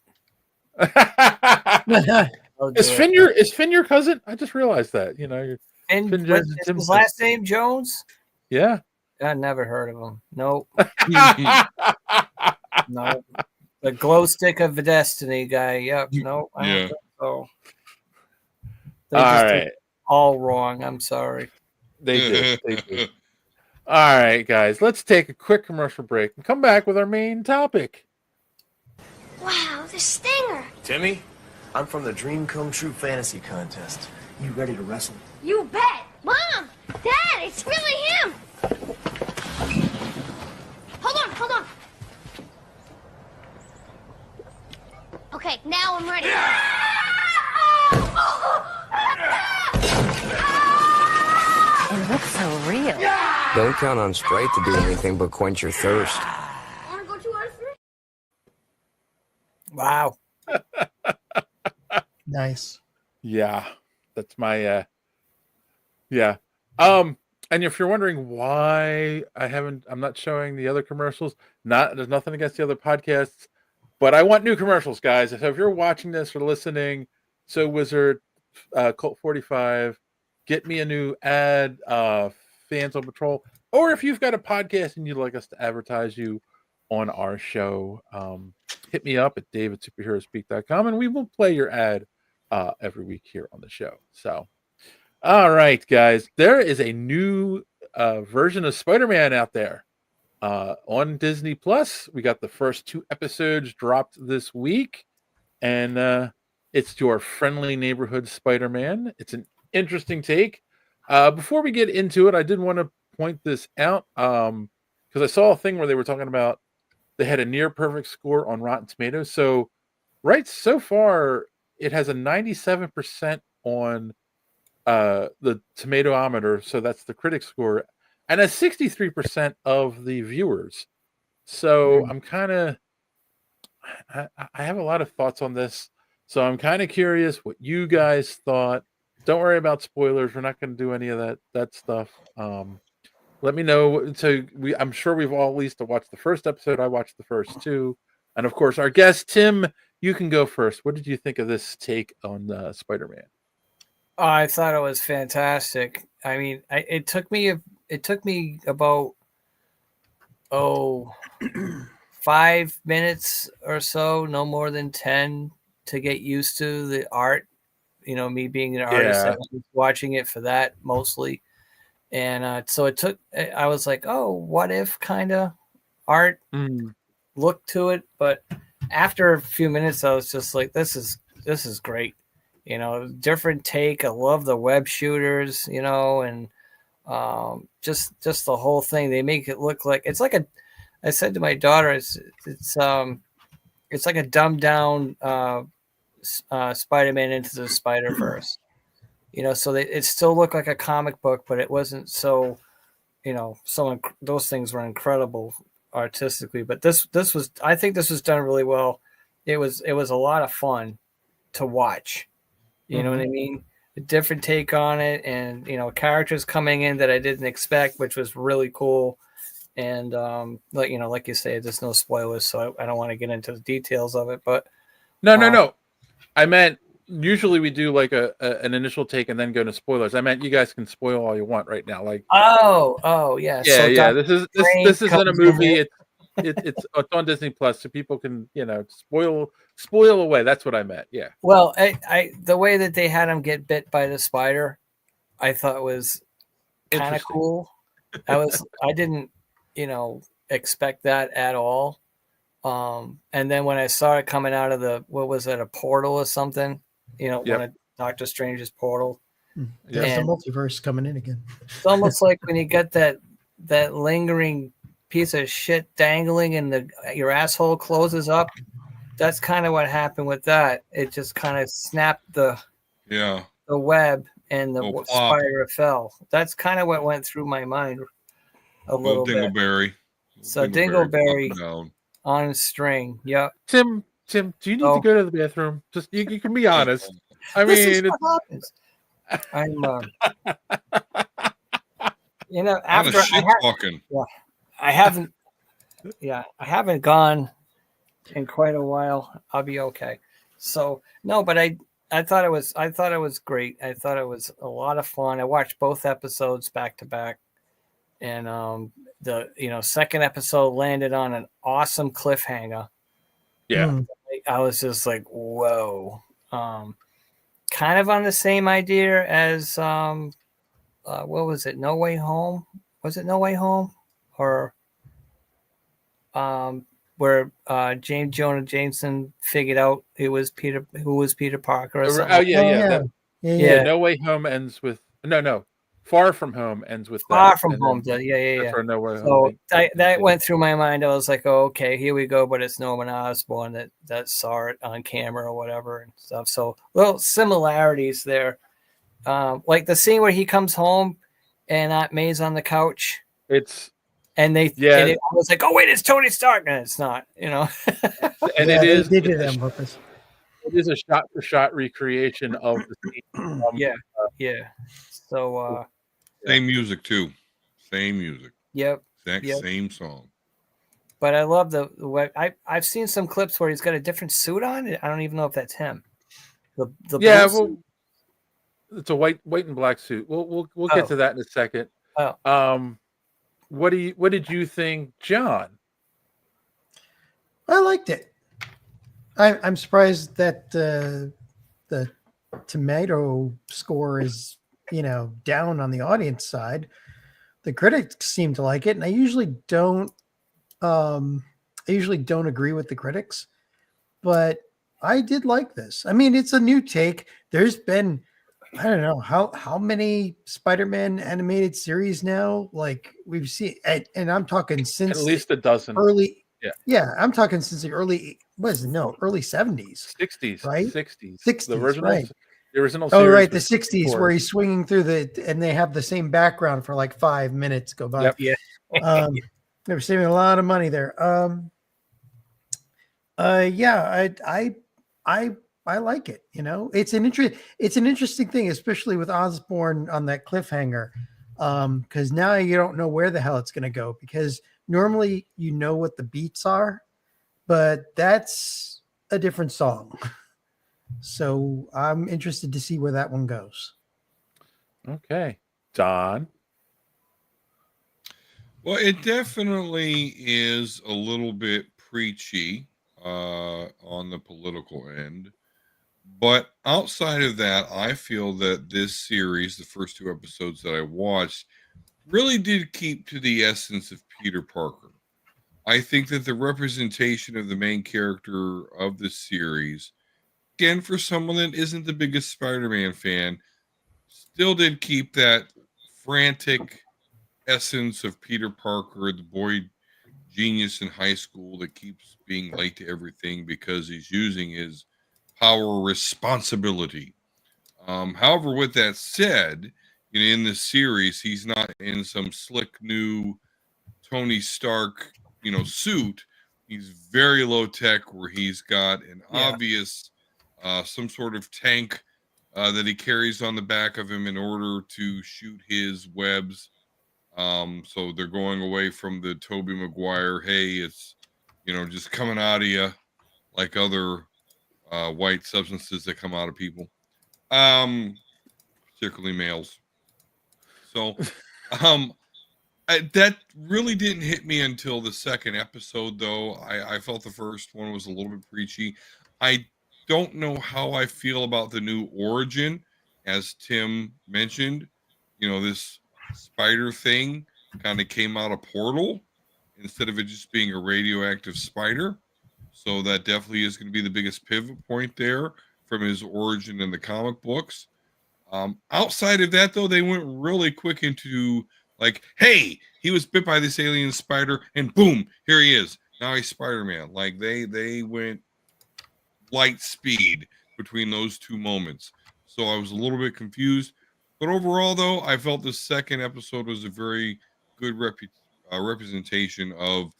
I'll Is do it. Finn your cousin? I just realized that. You know, And Finn what Jones and is Tim. his last name Jones? Yeah. I never heard of him. Nope. No. The glow stick of the destiny guy. Yep. No, I don't Yeah. think so. They All just did right. all wrong. I'm sorry. They did. They did. All right, guys. Let's take a quick commercial break and come back with our main topic. Wow, the stinger. Timmy, I'm from the Dream Come True Fantasy Contest. You ready to wrestle? You bet. Mom, Dad, it's really him. Hold on. Okay, now I'm ready. It looks so real. Don't count on Sprite to do anything but quench your thirst. Wanna go 2 out of 3? Wow. Nice. Yeah, that's my yeah. And if you're wondering why I'm not showing the other commercials, there's nothing against the other podcasts, but I want new commercials, guys. So if you're watching this or listening, so Wizard, Cult 45, get me a new ad, Fans on Patrol, or if you've got a podcast and you'd like us to advertise you on our show, hit me up at davidsuperheroespeak.com and we will play your ad every week here on the show. So, all right, guys, there is a new version of Spider-Man out there on Disney Plus. We got the first 2 episodes dropped this week, and it's your friendly neighborhood Spider-Man. It's an interesting take. Before we get into it, I did want to point this out because I saw a thing where they were talking about they had a near perfect score on Rotten Tomatoes. So, right so far, it has a 97% on the tomatometer, so that's the critic score, and a 63% of the viewers. So I'm kind of I have a lot of thoughts on this, so I'm kind of curious what you guys thought. Don't worry about spoilers, we're not going to do any of that stuff. Let me know. So I'm sure we've all at least watched the first episode. I watched the first 2, and of course our guest Tim, you can go first. What did you think of this take on Spider-Man? I thought it was fantastic. I mean, it took me about 5 minutes or so, no more than 10, to get used to the art. You know, me being an artist, I was watching it for that mostly, and so it took. I was like, oh, what if kind of art look to it, but after a few minutes, I was just like, this is great. You know, different take. I love the web shooters, you know, and just the whole thing. They make it look like it's like I said to my daughter, it's like a dumbed down Spider-Man into the Spider-Verse. You know, so it still looked like a comic book, but it wasn't so, you know, those things were incredible artistically. But this was, I think this was done really well. It was a lot of fun to watch. You know what I mean? A different take on it, and you know, characters coming in that I didn't expect, which was really cool. And like you say, there's no spoilers, so I don't want to get into the details of it. But no. I meant usually we do like an initial take and then go to spoilers. I meant you guys can spoil all you want right now. Like yeah. Yeah. This isn't a movie. It's on Disney Plus, so people can, you know, spoil away. That's what I meant. Yeah. Well, I the way that they had him get bit by the spider, I thought was kind of cool. I didn't, you know, expect that at all. And then when I saw it coming out of a portal or something, you know, one of Doctor Strange's portal. There's the multiverse coming in again. It's almost like when you get that lingering piece of shit dangling and your asshole closes up. That's kind of what happened with that. It just kind of snapped the web and the spider fell. That's kind of what went through my mind a little Dingleberry. bit. So Dingleberry on a string. Yep. Tim, do you need to go to the bathroom? Just you can be honest. I mean, I'm you know, after I haven't gone in quite a while. I'll be okay. So no, but I thought it was great. I thought it was a lot of fun. I watched both episodes back to back, and the second episode landed on an awesome cliffhanger. Yeah. I was just like, whoa. Kind of on the same idea as what was it? No Way Home? Was it No Way Home? Or where James Jonah Jameson figured out who was Peter Parker or something. Oh yeah. Yeah. No Way Home ends with no. Far From Home ends with Far that. From and Home. then Yeah. that's where No Way So Home. that went through my mind. I was like, oh, okay, here we go. But it's Norman Osborn that saw it on camera or whatever and stuff. So little similarities there. Like the scene where he comes home and Aunt May's on the couch. And I was like, oh wait, it's Tony Stark, and it's not, And yeah, it is. They did it on purpose. It is a shot-for-shot recreation of the scene. Yeah. So same music too. Same music. Yep. Same song. But I love the way I've seen some clips where he's got a different suit on. I don't even know if that's him. The blue suit? It's a white and black suit. We'll get to that in a second. Oh. What did you think, John? I liked it. I'm surprised that the tomato score is down on the audience side. The critics seem to like it, and I usually don't agree with the critics, but I did like this. I mean, it's a new take. There's been I don't know how many Spider-Man animated series now. Like we've seen, and I'm talking since At least a dozen. Early, I'm talking since the early 70s, 60s, right? 60s. The original, right? The original. Oh, series right, the was 60s 64. where he's swinging through and they have the same background for like 5 minutes go by. Yep. Yeah. They were saving a lot of money there. I like it. It's an interesting thing, especially with Osborn on that cliffhanger. Because now you don't know where the hell it's going to go, because normally you know what the beats are, but that's a different song. So I'm interested to see where that one goes. Okay. Don. Well, it definitely is a little bit preachy on the political end. But outside of that, I feel that this series, the first 2 episodes that I watched, really did keep to the essence of Peter Parker. I think that the representation of the main character of the series, again, for someone that isn't the biggest Spider-Man fan, still did keep that frantic essence of Peter Parker, the boy genius in high school that keeps being late to everything because he's using his power responsibility. However, with that said, in this series, he's not in some slick new Tony Stark, suit. He's very low tech, where he's got an obvious some sort of tank that he carries on the back of him in order to shoot his webs. So they're going away from the Tobey Maguire, hey, it's just coming out of you like other white substances that come out of people, particularly males. So that really didn't hit me until the second episode, though. I felt the first one was a little bit preachy. I don't know how I feel about the new origin, as Tim mentioned. This spider thing kind of came out of Portal instead of it just being a radioactive spider. So that definitely is going to be the biggest pivot point there from his origin in the comic books. Outside of that, though, they went really quick into like, hey, he was bit by this alien spider, and boom, here he is. Now he's Spider-Man. Like they went light speed between those 2 moments. So I was a little bit confused. But overall, though, I felt the second episode was a very good representation of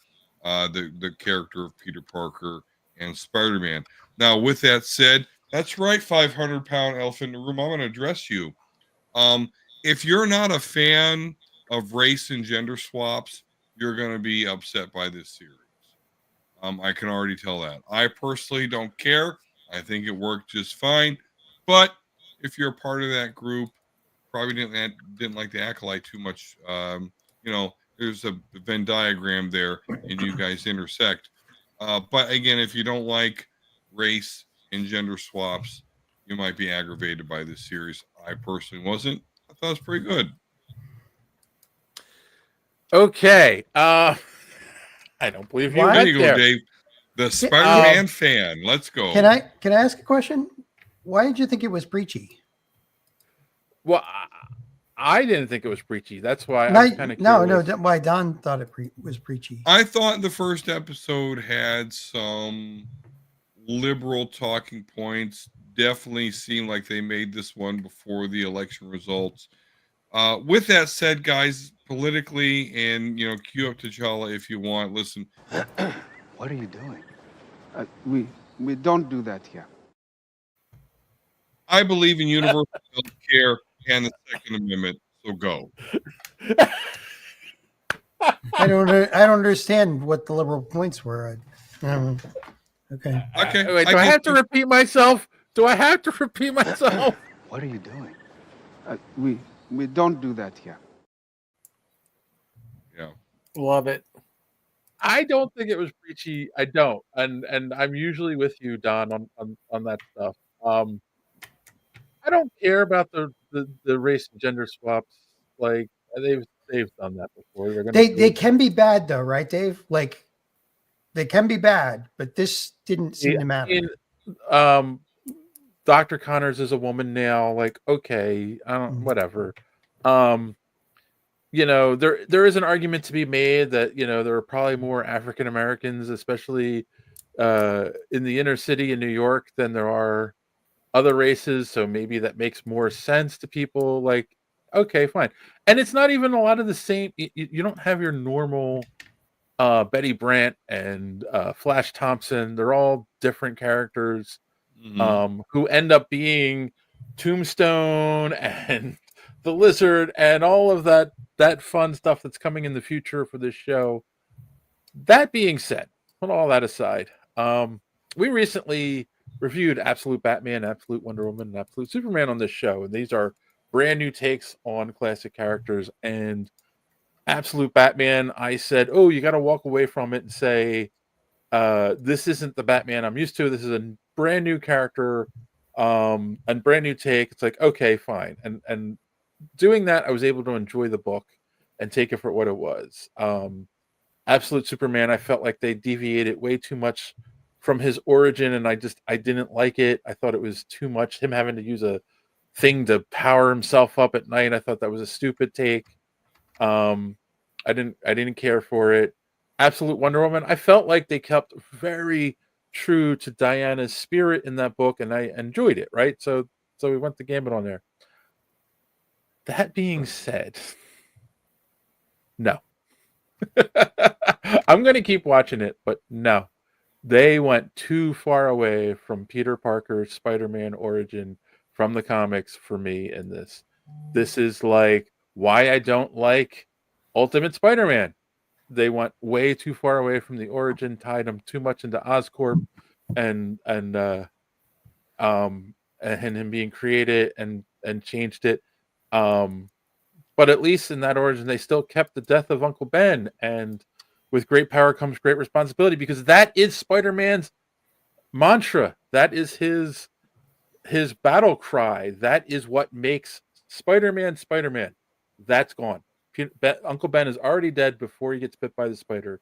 the character of Peter Parker and Spider-Man. Now, with that said, that's right, 500-pound elephant in the room. I'm going to address you. If you're not a fan of race and gender swaps, you're going to be upset by this series. I can already tell that. I personally don't care. I think it worked just fine. But if you're a part of that group, probably didn't like the acolyte too much. There's a Venn diagram there, and you guys intersect. But again, if you don't like race and gender swaps, you might be aggravated by this series. I personally wasn't. I thought it was pretty good. Okay. I don't believe you Why- There went you go, there. Dave. The Spider-Man fan. Let's go. Can I ask a question? Why did you think it was preachy? Well, I didn't think it was preachy. That's why I was kind of no, curious. why Don thought it was preachy. I thought the first episode had some liberal talking points. Definitely seemed like they made this one before the election results. With that said, guys, politically, and cue up T'Challa if you want. Listen, What are you doing? We don't do that here. I believe in universal health care and the Second Amendment. So go. I don't understand what the liberal points were. Okay. Okay. Wait, do I have to repeat myself? Do I have to repeat myself? What are you doing? We don't do that here. Yeah. Love it. I don't think it was preachy. I don't, and I'm usually with you, Don, on that stuff. I don't care about the race and gender swaps. Like they've done that before. They can be bad though, right, Dave? Like they can be bad, but this didn't seem to matter. Dr. Connors is a woman now. Like, okay, I don't, whatever. There is an argument to be made that there are probably more African Americans, especially in the inner city in New York, than there are other races. So maybe that makes more sense to people. Like, okay, fine. And it's not even a lot of the same. You don't have your normal Betty Brant and Flash Thompson. They're all different characters who end up being Tombstone and the Lizard and all of that fun stuff that's coming in the future for this show. That being said, put all that aside, we recently reviewed Absolute Batman, Absolute Wonder Woman, and Absolute Superman on this show, and these are brand new takes on classic characters. And Absolute Batman, I said, oh, you got to walk away from it and say, this isn't the Batman I'm used to. This is a brand new character and brand new take. It's like, okay, fine. And doing that, I was able to enjoy the book and take it for what it was. Absolute Superman, I felt like they deviated way too much from his origin, and I didn't like it. I thought it was too much, him having to use a thing to power himself up at night. I thought that was a stupid take. I didn't care for it. Absolute Wonder Woman, I felt like they kept very true to Diana's spirit in that book, and I enjoyed it, right? So we went the gambit on there. That being said, no. I'm going to keep watching it, but no. They went too far away from Peter Parker's Spider-Man origin from the comics for me in this. This is like why I don't like Ultimate Spider-Man. They went way too far away from the origin, tied them too much into Oscorp and him being created and changed it. But at least in that origin, they still kept the death of Uncle Ben, and with great power comes great responsibility, because that is Spider-Man's mantra. That is his battle cry. That is what makes Spider-Man Spider-Man. That's gone. Uncle Ben is already dead before he gets bit by the spider.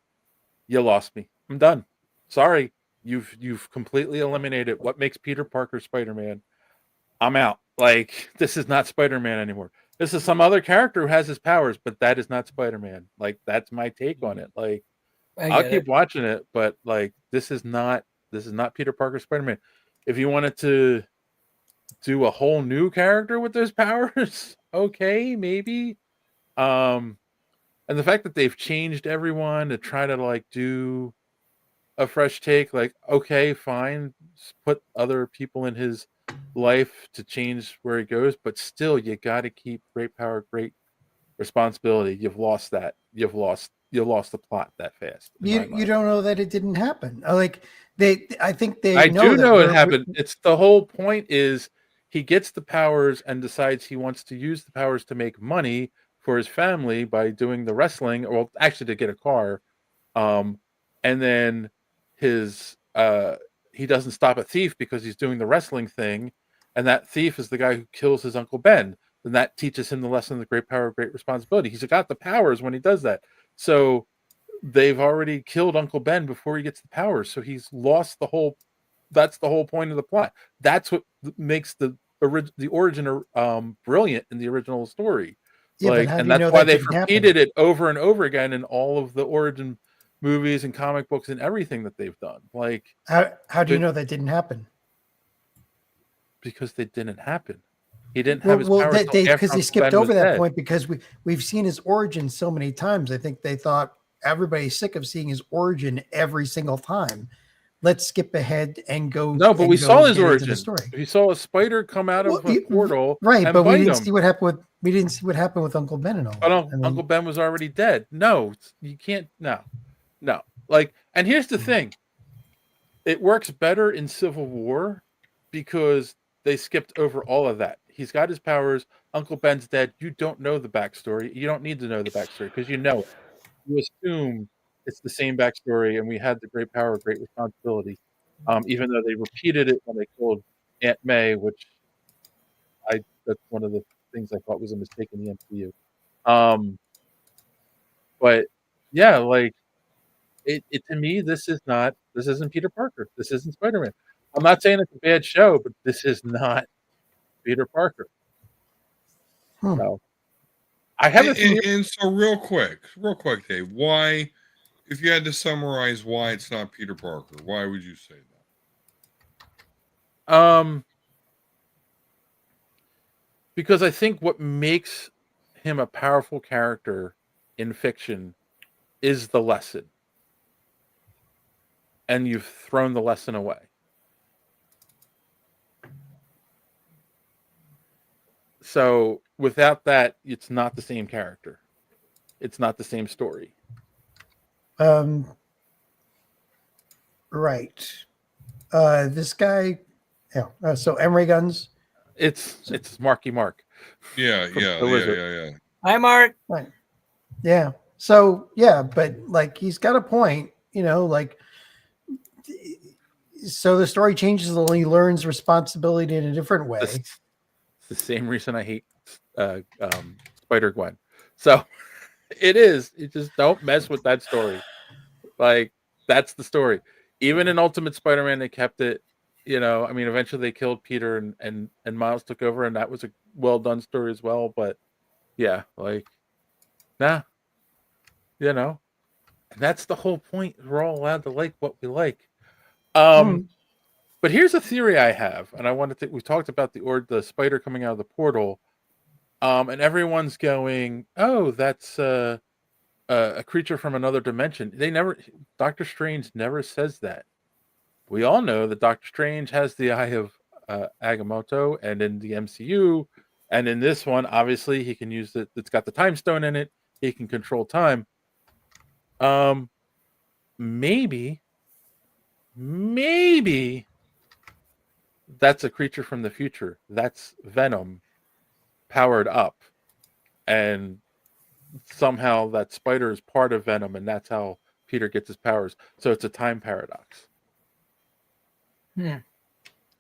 You lost me. I'm done. Sorry. You've completely eliminated what makes Peter Parker Spider-Man. I'm out. Like, this is not Spider-Man anymore. This is some other character who has his powers, but that is not Spider-Man. Like, that's my take on it. Like, I'll keep watching it, but like, this is not Peter Parker Spider-Man. If you wanted to do a whole new character with those powers, okay, maybe. And the fact that they've changed everyone to try to like do a fresh take, like, okay, fine, just put other people in his life to change where he goes, but still, you got to keep great power, great responsibility. You've lost that. You've lost you lost the plot that fast. You don't know that it didn't happen. I think they I know do that know it happened. It's the whole point is he gets the powers and decides he wants to use the powers to make money for his family by doing the wrestling, or actually to get a car. And then his he doesn't stop a thief because he's doing the wrestling thing, and that thief is the guy who kills his Uncle Ben. And that teaches him the lesson of the great power, great responsibility. He's got the powers when he does that. So they've already killed Uncle Ben before he gets the powers. So he's lost the whole. That's the whole point of the plot. That's what makes the origin brilliant in the original story. Yeah, but how and do you that's know why that they've didn't repeated happen? it over and over again in all of the origin movies and comic books and everything that they've done. How do you know that didn't happen? Because they didn't happen. He didn't have his Well, powers they after because they Uncle skipped Ben was over that dead. point because we've seen his origin so many times. I think they thought everybody's sick of seeing his origin every single time. Let's skip ahead and go. No, but we saw his origin. Story. We saw a spider come out of a portal, right? and But we bite didn't him. see what happened with Uncle Ben and all. But Uncle Ben was already dead. No, you can't. No. And here's the thing. It works better in Civil War because they skipped over all of that. He's got his powers. Uncle Ben's dead. You don't know the backstory. You don't need to know the backstory because you know it. You assume it's the same backstory, and we had the great power, great responsibility. Even though they repeated it when they killed Aunt May, which that's one of the things I thought was a mistake in the MCU. But yeah, it to me, this isn't Peter Parker. This isn't Spider-Man. I'm not saying it's a bad show, but this is not Peter Parker. So I have a theory. And so real quick, Dave, why, if you had to summarize why it's not Peter Parker, why would you say that? Because I think what makes him a powerful character in fiction is the lesson. And you've thrown the lesson away. So without that, it's not the same character. It's not the same story. Right. This guy, yeah. So Emery Guns. It's Marky Mark. Yeah. Hi, Mark. Right. Yeah. So yeah, but he's got a point, so the story changes when he learns responsibility in a different way. It's the same reason I hate Spider-Gwen. So it is. You just don't mess with that story. That's the story. Even in Ultimate Spider-Man, they kept it. Eventually they killed Peter and Miles took over, and that was a well done story as well. But yeah, and that's the whole point. We're all allowed to like what we like. But here's a theory I have, and we talked about the spider coming out of the portal, and everyone's going, "Oh, that's a creature from another dimension." Doctor Strange never says that. We all know that Doctor Strange has the eye of Agamotto, and in the MCU, and in this one, obviously, he can use it. It's got the time stone in it. He can control time. Maybe that's a creature from the future. That's Venom powered up, and somehow that spider is part of Venom, and that's how Peter gets his powers. So it's a time paradox.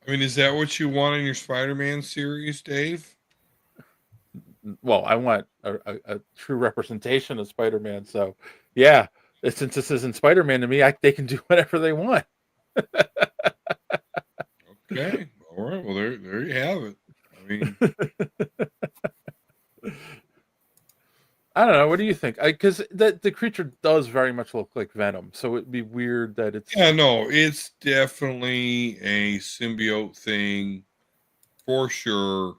Is that what you want in your Spider-Man series, Dave? Well, I want a true representation of Spider-Man. So, yeah, since this isn't Spider-Man to me, they can do whatever they want. Okay, all right. Well, there you have it. I don't know. What do you think? Because the creature does very much look like Venom, so it'd be weird that it's. Yeah, no, it's definitely a symbiote thing for sure,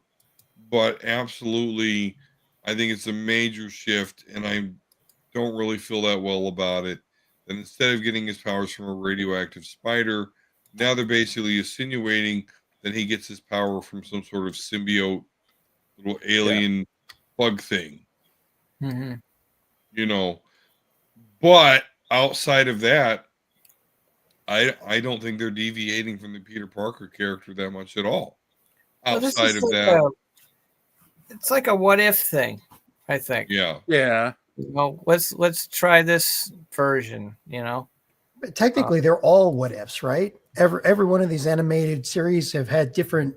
but absolutely, I think it's a major shift, and I don't really feel that well about it. That instead of getting his powers from a radioactive spider, now they're basically insinuating that he gets his power from some sort of symbiote, little alien bug thing. Mm-hmm. But outside of that, I don't think they're deviating from the Peter Parker character that much at all. Well, this Outside is of like that, it's like a what if thing, I think. yeah. You know, let's try this version. You know, But technically, they're all what ifs, right? Every one of these animated series have had different,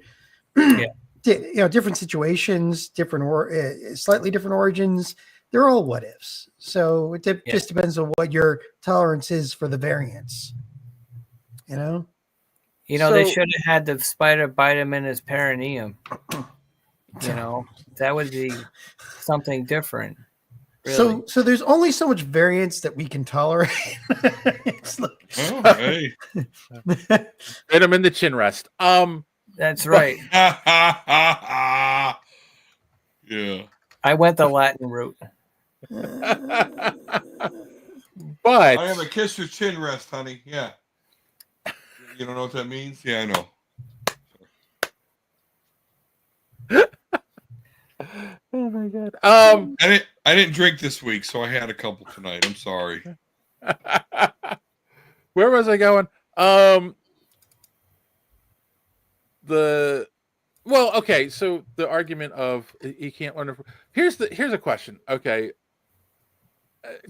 different situations, different or slightly different origins. They're all what ifs. So it just depends on what your tolerance is for the variance. You know. You know, they should have had the spider bite him in his perineum. You know, that would be something different. Really. So there's only so much variance that we can tolerate. It's like, hey. Hit him in the chin rest. That's right. Yeah. I went the Latin route. But I have a kiss your chin rest, honey. Yeah. You don't know what that means? Yeah, I know. Oh my god. I didn't drink this week, so I had a couple tonight. I'm sorry. Where was I going? Okay, so the argument of he can't learn. Here's a question. Okay,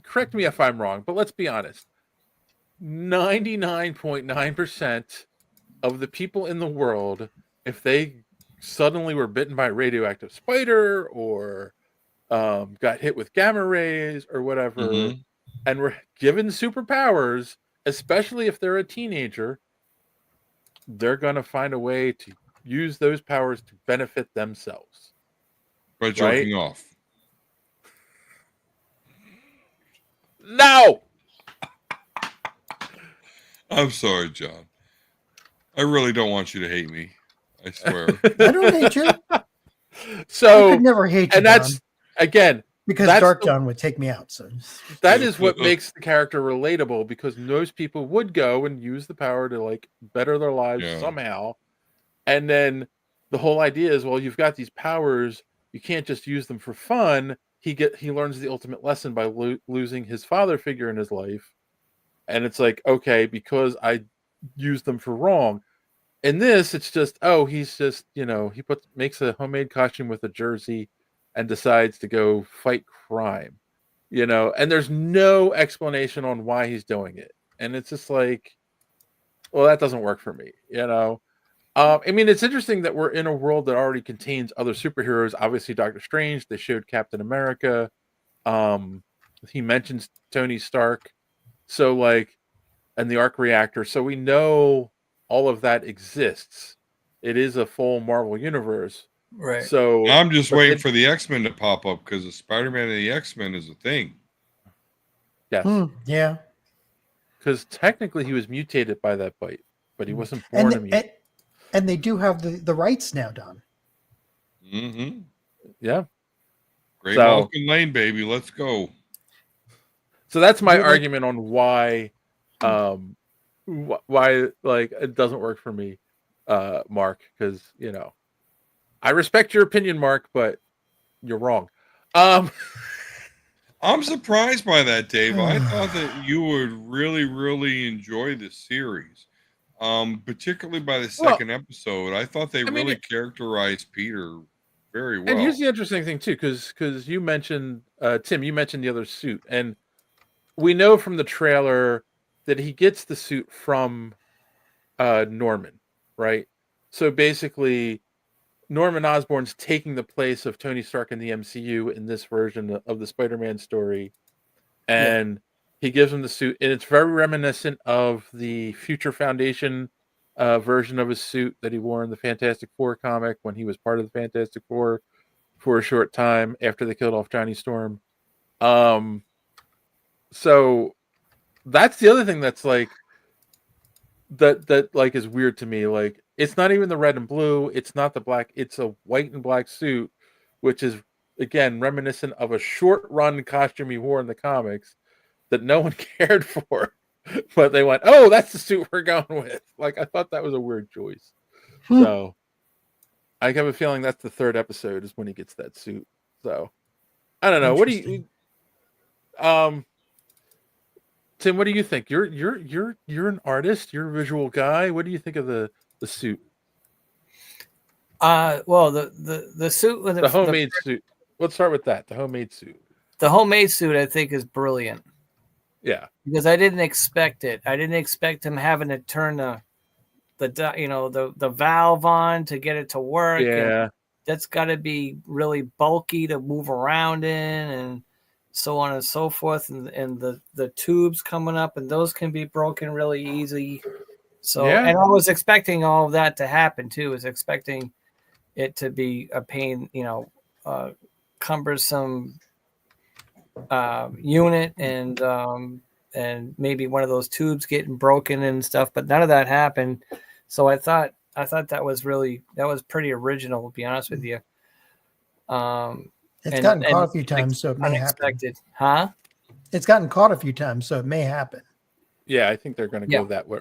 correct me if I'm wrong, but let's be honest. 99.9% of the people in the world, if they suddenly were bitten by a radioactive spider or got hit with gamma rays or whatever, and were given superpowers, especially if they're a teenager, they're going to find a way to use those powers to benefit themselves. By jerking off. No! I'm sorry, John. I really don't want you to hate me. I swear. I don't hate you. So I could never hate you, and that's Don, again because that's Dark John would take me out. So that is what makes the character relatable, because most people would go and use the power to like better their lives somehow. And then the whole idea is, well, you've got these powers, you can't just use them for fun. He learns the ultimate lesson by losing his father figure in his life. And it's like, okay, because I used them for wrong. In this, it's just, he's just, he makes a homemade costume with a jersey and decides to go fight crime, and there's no explanation on why he's doing it. And it's just like, well, that doesn't work for me, I mean, it's interesting that we're in a world that already contains other superheroes. Obviously, Doctor Strange, they showed Captain America. He mentions Tony Stark. So like, and the arc reactor. So we know all of that exists. It is a full Marvel universe. Right. So I'm just waiting for the X-Men to pop up, because the Spider-Man and the X-Men is a thing. Yes. Yeah. Because technically he was mutated by that bite, but he wasn't born a mutant. And they do have the rights now, Don. Mm-hmm. Yeah. Great Malkin Lane, baby. Let's go. So that's my argument on why like it doesn't work for me, Mark, because I respect your opinion, Mark, but you're wrong. I'm surprised by that, Dave. I thought that you would really, really enjoy this series, particularly by the second episode. I thought they really characterized Peter very well. And here's the interesting thing too, because you mentioned Tim, you mentioned the other suit, and we know from the trailer that he gets the suit from Norman, right? So basically, Norman Osborn's taking the place of Tony Stark in the MCU in this version of the Spider-Man story, and he gives him the suit, and it's very reminiscent of the Future Foundation version of his suit that he wore in the Fantastic Four comic when he was part of the Fantastic Four for a short time after they killed off Johnny Storm. So that's the other thing that's like that like is weird to me. Like, it's not even the red and blue, it's not the black, it's a white and black suit, which is again reminiscent of a short run costume he wore in the comics that no one cared for, but they went, oh, that's the suit we're going with. Like, I thought that was a weird choice. So I have a feeling that's the third episode is when he gets that suit. So I don't know. What do you Tim, what do you think? You're an artist. You're a visual guy. What do you think of the suit, Well, the suit with the homemade suit? Let's start with that. The homemade suit. the homemade suit, I think, is brilliant Yeah. because I didn't expect it. I didn't expect him having to turn the valve on to get it to work. Yeah. And that's got to be really bulky to move around in, and so on and so forth. And the tubes coming up, and those can be broken really easy. So, Yeah. and I was expecting all of that to happen too. I was expecting it to be a pain, cumbersome unit, and maybe one of those tubes getting broken and stuff. But none of that happened. So I thought that was pretty original, to be honest with you. It's gotten caught a few times, so it may unexpected, happen. huh? It's gotten caught a few times, so it may happen. Yeah, I think they're going to go that way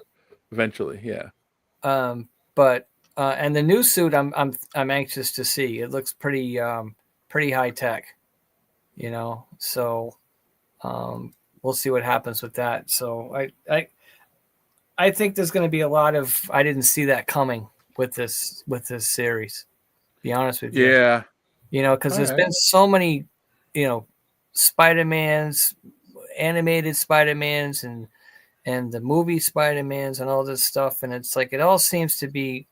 eventually. Yeah. But and the new suit, I'm anxious to see. It looks pretty high tech, So we'll see what happens with that. So I think there's going to be a lot of I didn't see that coming with this series. To be honest with you, Yeah. Because there's been so many, Spider-Mans, animated Spider-Mans, and the movie Spider-Mans and all this stuff, and it's like it all seems to be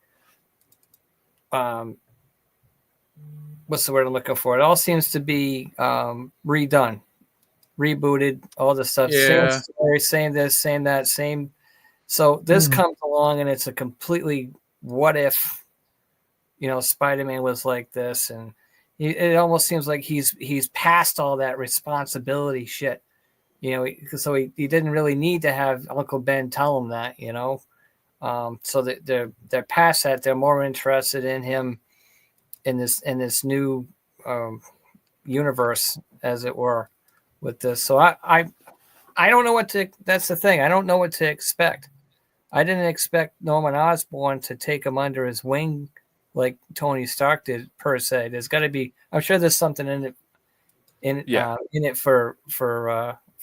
what's the word I'm looking for? It all seems to be redone, rebooted, all this stuff. Yeah. Same story, same this, same that, same. So this comes along and it's a completely what if, Spider-Man was like this, and it almost seems like he's past all that responsibility shit. So he didn't really need to have Uncle Ben tell him that, so that they're past that. They're more interested in him in this new universe, as it were, with this. So I don't know that's the thing. I don't know what to expect. I didn't expect Norman Osborn to take him under his wing like Tony Stark did, per se. There's got to be. I'm sure there's something in it for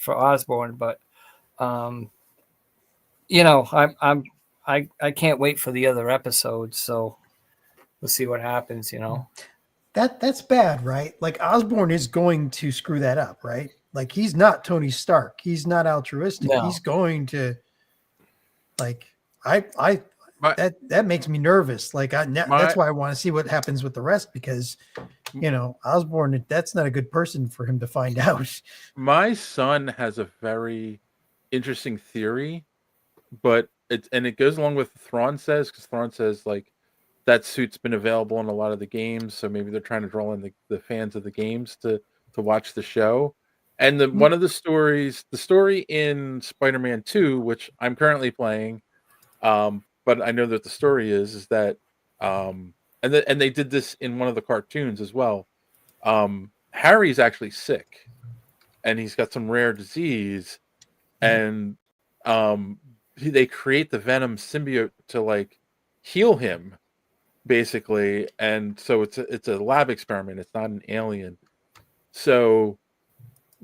Osborn, but I can't wait for the other episodes. So we'll see what happens. That's bad, right? Like Osborn is going to screw that up, right? Like he's not Tony Stark. He's not altruistic. No. He's going to that makes me nervous. Like that's why I want to see what happens with the rest, because Osborn, that's not a good person for him to find out. My son has a very interesting theory, but it goes along with what Thrawn says, because Thrawn says like that suit's been available in a lot of the games, so maybe they're trying to draw in the fans of the games to watch the show. And one of the story in Spider-Man 2, which I'm currently playing, but I know that the story is that and they did this in one of the cartoons as well. Harry's actually sick, and he's got some rare disease, and they create the Venom symbiote to like heal him, basically. And so it's a lab experiment. It's not an alien. So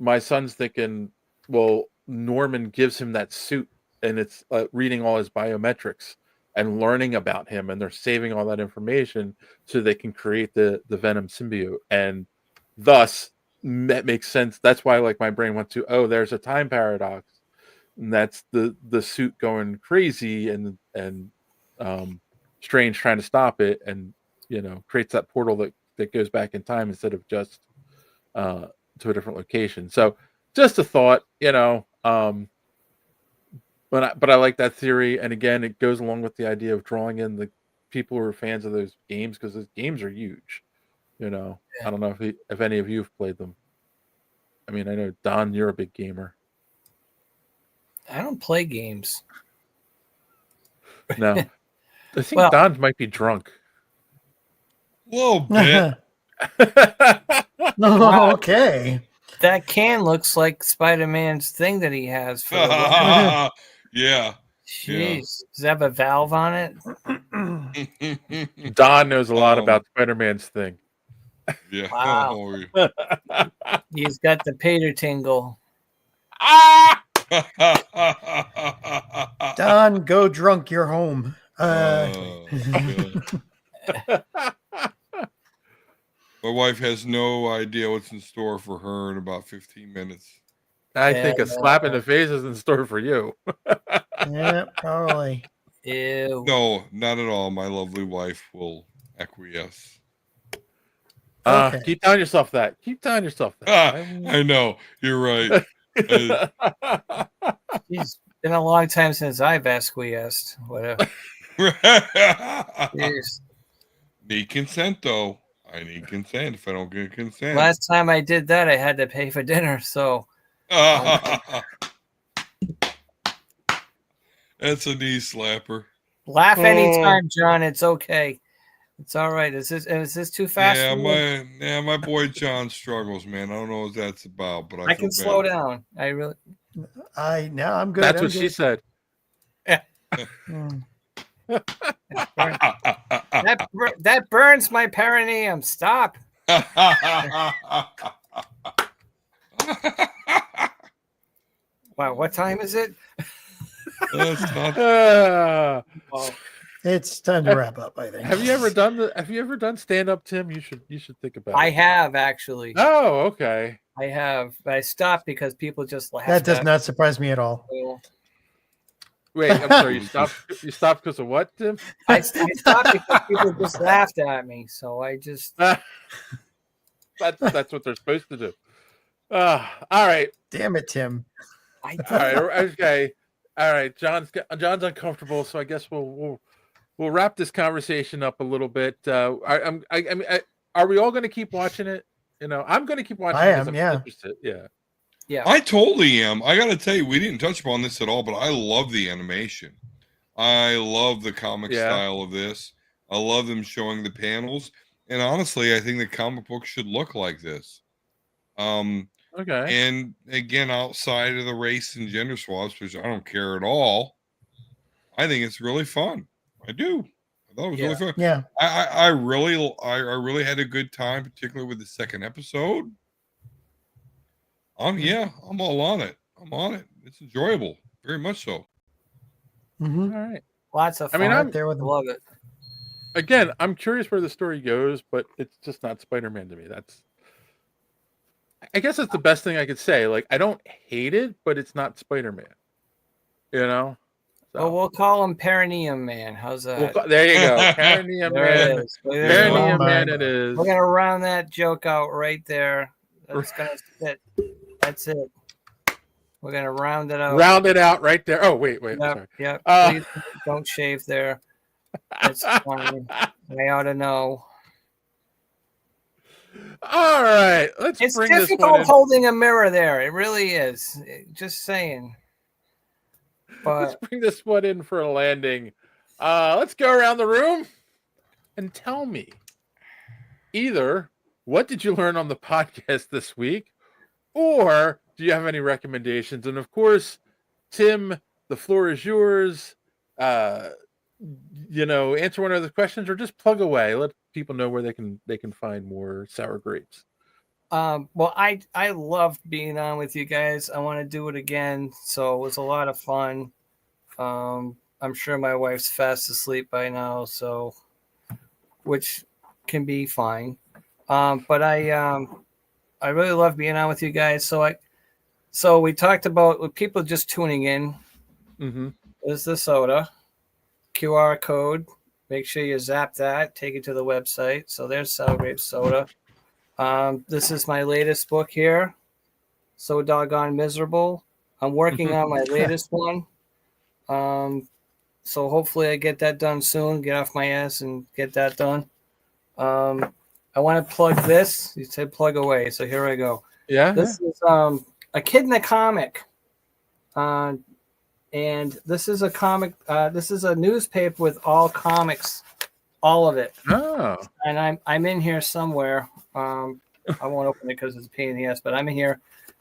my son's thinking, well, Norman gives him that suit, and it's reading all his biometrics and learning about him, and they're saving all that information so they can create the Venom symbiote. And thus that makes sense. That's why like my brain went to, oh, there's a time paradox, and that's the suit going crazy, and Strange trying to stop it, and creates that portal that goes back in time instead of just to a different location. So just a thought, but I like that theory, and again, it goes along with the idea of drawing in the people who are fans of those games, because those games are huge. I don't know if any of you have played them. I mean, I know Don, you're a big gamer. I don't play games. No, I think Don might be drunk. Whoa, bit. No, okay. That can looks like Spider-Man's thing that he has. For yeah. Jeez, does it have a valve on it? Don knows a lot about Spider-Man's thing. Yeah. Wow. He's got the Peter tingle. Don, go drunk. You're home. My wife has no idea what's in store for her in about 15 minutes. I think a slap in the face is in store for you. Yeah, probably. Ew. No, not at all. My lovely wife will acquiesce. Okay. Keep telling yourself that. Keep telling yourself that. I know. You're right. It's been a long time since I've acquiesced. Whatever. Jeez. Need consent, though. I need consent. If I don't get consent. Last time I did that, I had to pay for dinner. So that's a knee slapper. laugh anytime, John. It's okay. It's all right. Is this too fast? Yeah, for you? my boy John struggles, man. I don't know what that's about, but I can slow down. I really. I'm good. That's I'm what she good. said. Yeah. That burns my perineum. Stop. Wow, what time is it? It's time to wrap up, I think. Have you ever done stand up, Tim? You should think about it. I have actually. Oh, okay. I have. But I stopped because people just laughed. That does at not surprise me at all. me. Wait, I'm sorry. You stopped because of what, Tim? I stopped because people just laughed at me. So I just. That's what they're supposed to do. All right. Damn it, Tim. All right. Okay. All right. John's uncomfortable, so I guess we'll wrap this conversation up a little bit. I mean, are we all going to keep watching it? You know, I'm going to keep watching. I it am. Yeah. interested. Yeah. Yeah. I totally am. I got to tell you, we didn't touch upon this at all, but I love the animation. I love the comic style of this. I love them showing the panels. And honestly, I think the comic book should look like this. Okay. And again, outside of the race and gender swaps, which I don't care at all, I think it's really fun. I do. I thought it was really fun. Yeah. I really had a good time, particularly with the second episode. I'm all on it. I'm on it. It's enjoyable, very much so. Mm-hmm. All right. Lots of fun. I mean, I'm there with love it. Again, I'm curious where the story goes, but it's just not Spider-Man to me. I guess that's the best thing I could say. Like, I don't hate it, but it's not Spider-Man. You know? So. Well, we'll call him Perineum Man. How's that? There you go. Perineum Man. Perineum Man it is. We're going to round that joke out right there. That's going to fit. That's it. We're going to round it out. Round it out right there. Oh, wait. Yep, Sorry. Yep. Please don't shave there. That's fine. I ought to know. All right. It's bring this one difficult in. holding a mirror there. It really is. Just saying. But let's bring this one in for a landing. Let's go around the room and tell me either what did you learn on the podcast this week, or do you have any recommendations? And of course, Tim, the floor is yours. Answer one of the questions or just plug away. Let people know where they can find more sour grapes. Well, I loved being on with you guys. I want to do it again. So it was a lot of fun. I'm sure my wife's fast asleep by now, so which can be fine. But I really love being on with you guys. So we talked about with people just tuning in. Mm-hmm. Is the soda QR code? Make sure you zap that. Take it to the website. So there's Sour Grape Soda. This is my latest book here. So Doggone Miserable. I'm working on my latest one. So hopefully I get that done soon. Get off my ass and get that done. I want to plug this. You said plug away. So here I go. Yeah. This is A Kid in a Comic. And this is a comic. This is a newspaper with all comics, all of it. Oh. And I'm in here somewhere. I won't open it because it's a pain in the ass, but I'm in here.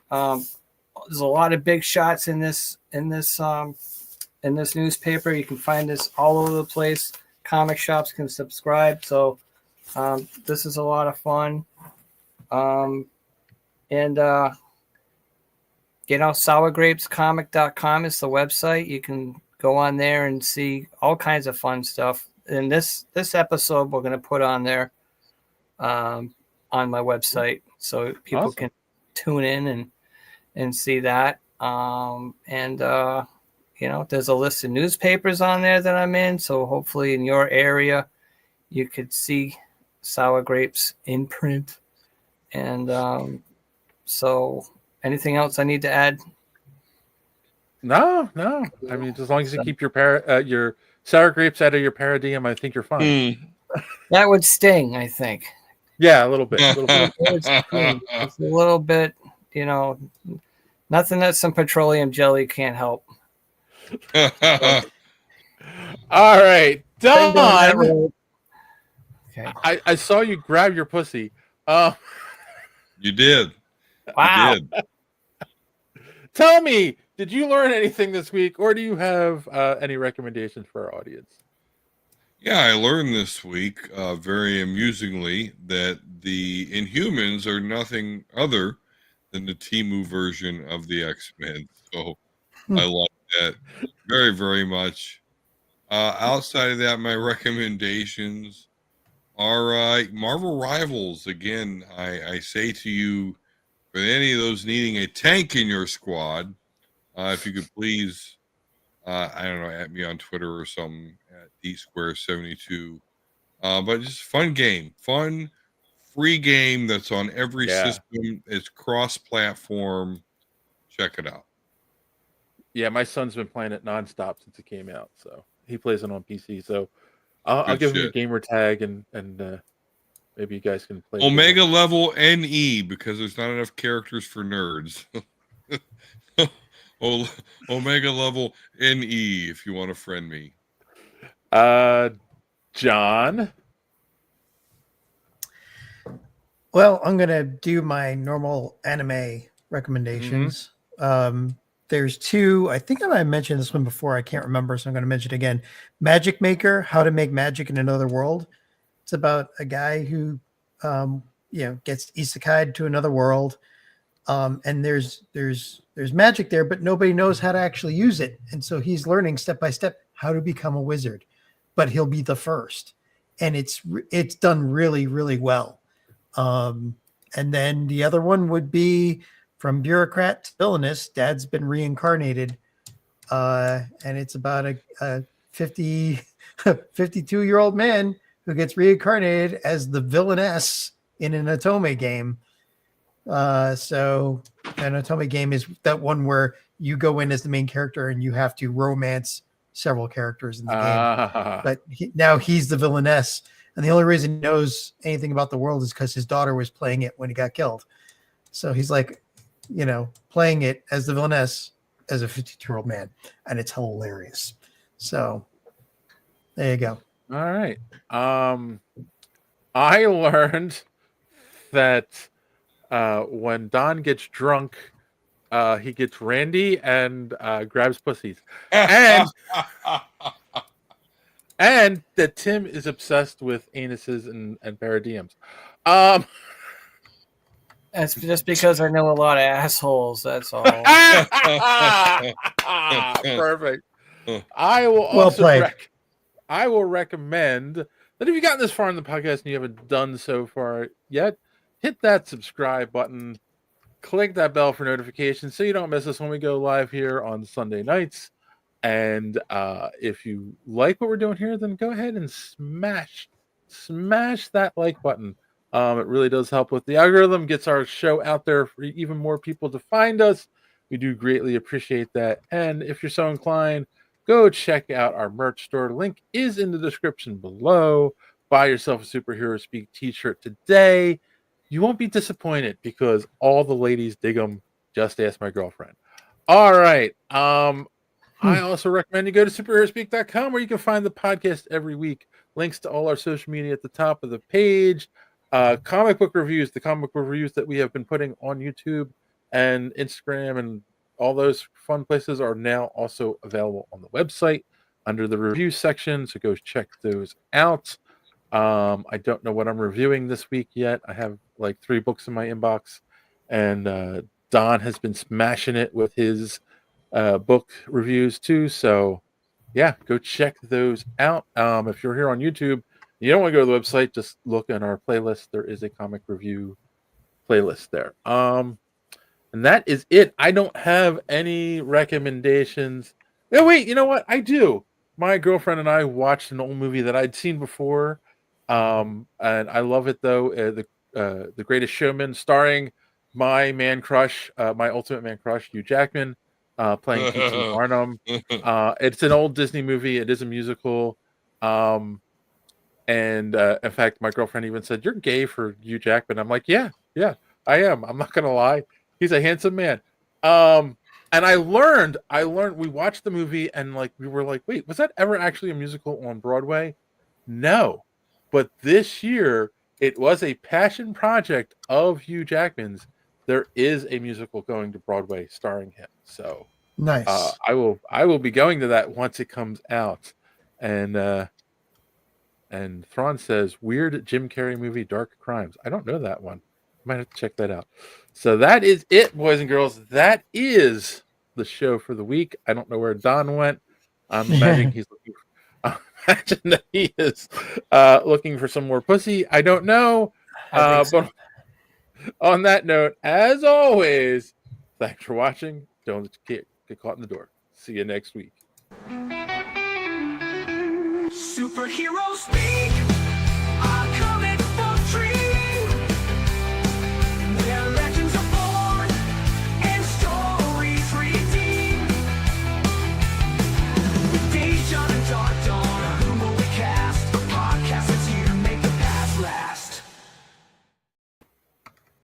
There's a lot of big shots in this newspaper. You can find this all over the place. Comic shops can subscribe. So this is a lot of fun. And sourgrapescomic.com is the website. You can go on there and see all kinds of fun stuff. And this episode we're going to put on there on my website so people can tune in and see that. There's a list of newspapers on there that I'm in. So hopefully in your area, you could see Sour Grapes in print. And so anything else I need to add? No. I mean, as long as you keep your sour grapes out of your paradigm, I think you're fine. That would sting, I think. Yeah, a little bit. It's a little bit, nothing that some petroleum jelly can't help. All right, Don. Okay. I saw you grab your pussy. You did. Wow. You did. Tell me, did you learn anything this week, or do you have any recommendations for our audience? Yeah, I learned this week, very amusingly, that the Inhumans are nothing other than the Temu version of the X-Men. So I like that very, very much. Outside of that, my recommendations are Marvel Rivals. Again, I say to you, for any of those needing a tank in your squad, if you could please, I don't know, at me on Twitter or something at dsquare72. But just fun game, fun, free game that's on every system. It's cross-platform. Check it out. Yeah, my son's been playing it nonstop since it came out, so he plays it on PC. So I'll give him a gamer tag, and maybe you guys can play Omega level NE, because there's not enough characters for nerds. Omega level NE if you want to friend me. John. Well, I'm gonna do my normal anime recommendations. There's two. I think I might have mentioned this one before. I can't remember, so I'm going to mention it again. Magic Maker: How to Make Magic in Another World. It's about a guy who, gets isekai'd to another world, and there's magic there, but nobody knows how to actually use it, and so he's learning step by step how to become a wizard. But he'll be the first, and it's done really, really well. And then the other one would be From Bureaucrat to Villainous. Dad's been reincarnated, and it's about a 52-year-old man who gets reincarnated as the villainess in an Otome game. So an Otome game is that one where you go in as the main character and you have to romance several characters in the game. But now he's the villainess, and the only reason he knows anything about the world is because his daughter was playing it when he got killed. So he's like, playing it as the villainess as a 52-year-old man, and it's hilarious. So there you go. All right. I learned that when Don gets drunk, he gets randy and grabs pussies, and that Tim is obsessed with anuses and paradigms. That's just because I know a lot of assholes. That's all. Perfect. I will also I will recommend that if you've gotten this far in the podcast and you haven't done so far yet, hit that subscribe button, click that bell for notifications so you don't miss us when we go live here on Sunday nights. And if you like what we're doing here, then go ahead and smash that like button. It really does help with the algorithm, gets our show out there for even more people to find us. We do greatly appreciate that. And if you're so inclined, go check out our merch store. Link is in the description below. Buy yourself a Superhero Speak t-shirt today. You won't be disappointed because all the ladies dig them. Just ask my girlfriend. All right. I also recommend you go to superheroespeak.com where you can find the podcast every week. Links to all our social media at the top of the page. Comic book reviews, the comic book reviews that we have been putting on YouTube and Instagram and all those fun places are now also available on the website under the review section. So go check those out. I don't know what I'm reviewing this week yet. I have like 3 books in my inbox, and Don has been smashing it with his book reviews too. So yeah, go check those out. If you're here on YouTube, you don't want to go to the website, just look in our playlist. There is a comic review playlist there. And that is it. I don't have any recommendations. Oh, wait, you know what? I do. My girlfriend and I watched an old movie that I'd seen before. And I love it though. The Greatest Showman, starring my man crush, my ultimate man crush, Hugh Jackman, playing P.T. Barnum. It's an old Disney movie. It is a musical. And in fact, my girlfriend even said, "You're gay for Hugh Jackman." I'm like, "Yeah, I am. I'm not gonna lie. He's a handsome man." And I learned. We watched the movie and like we were like, "Wait, was that ever actually a musical on Broadway?" No, but this year it was a passion project of Hugh Jackman's. There is a musical going to Broadway starring him. So Nice. I will be going to that once it comes out. And Thrawn says, weird Jim Carrey movie, Dark Crimes. I don't know that one. Might have to check that out. So that is it, boys and girls. That is the show for the week. I don't know where Don went. I'm imagining he's looking for, imagine that he is looking for some more pussy. I don't know. But on that note, as always, thanks for watching. Don't get caught in the door. See you next week. Superhero speak!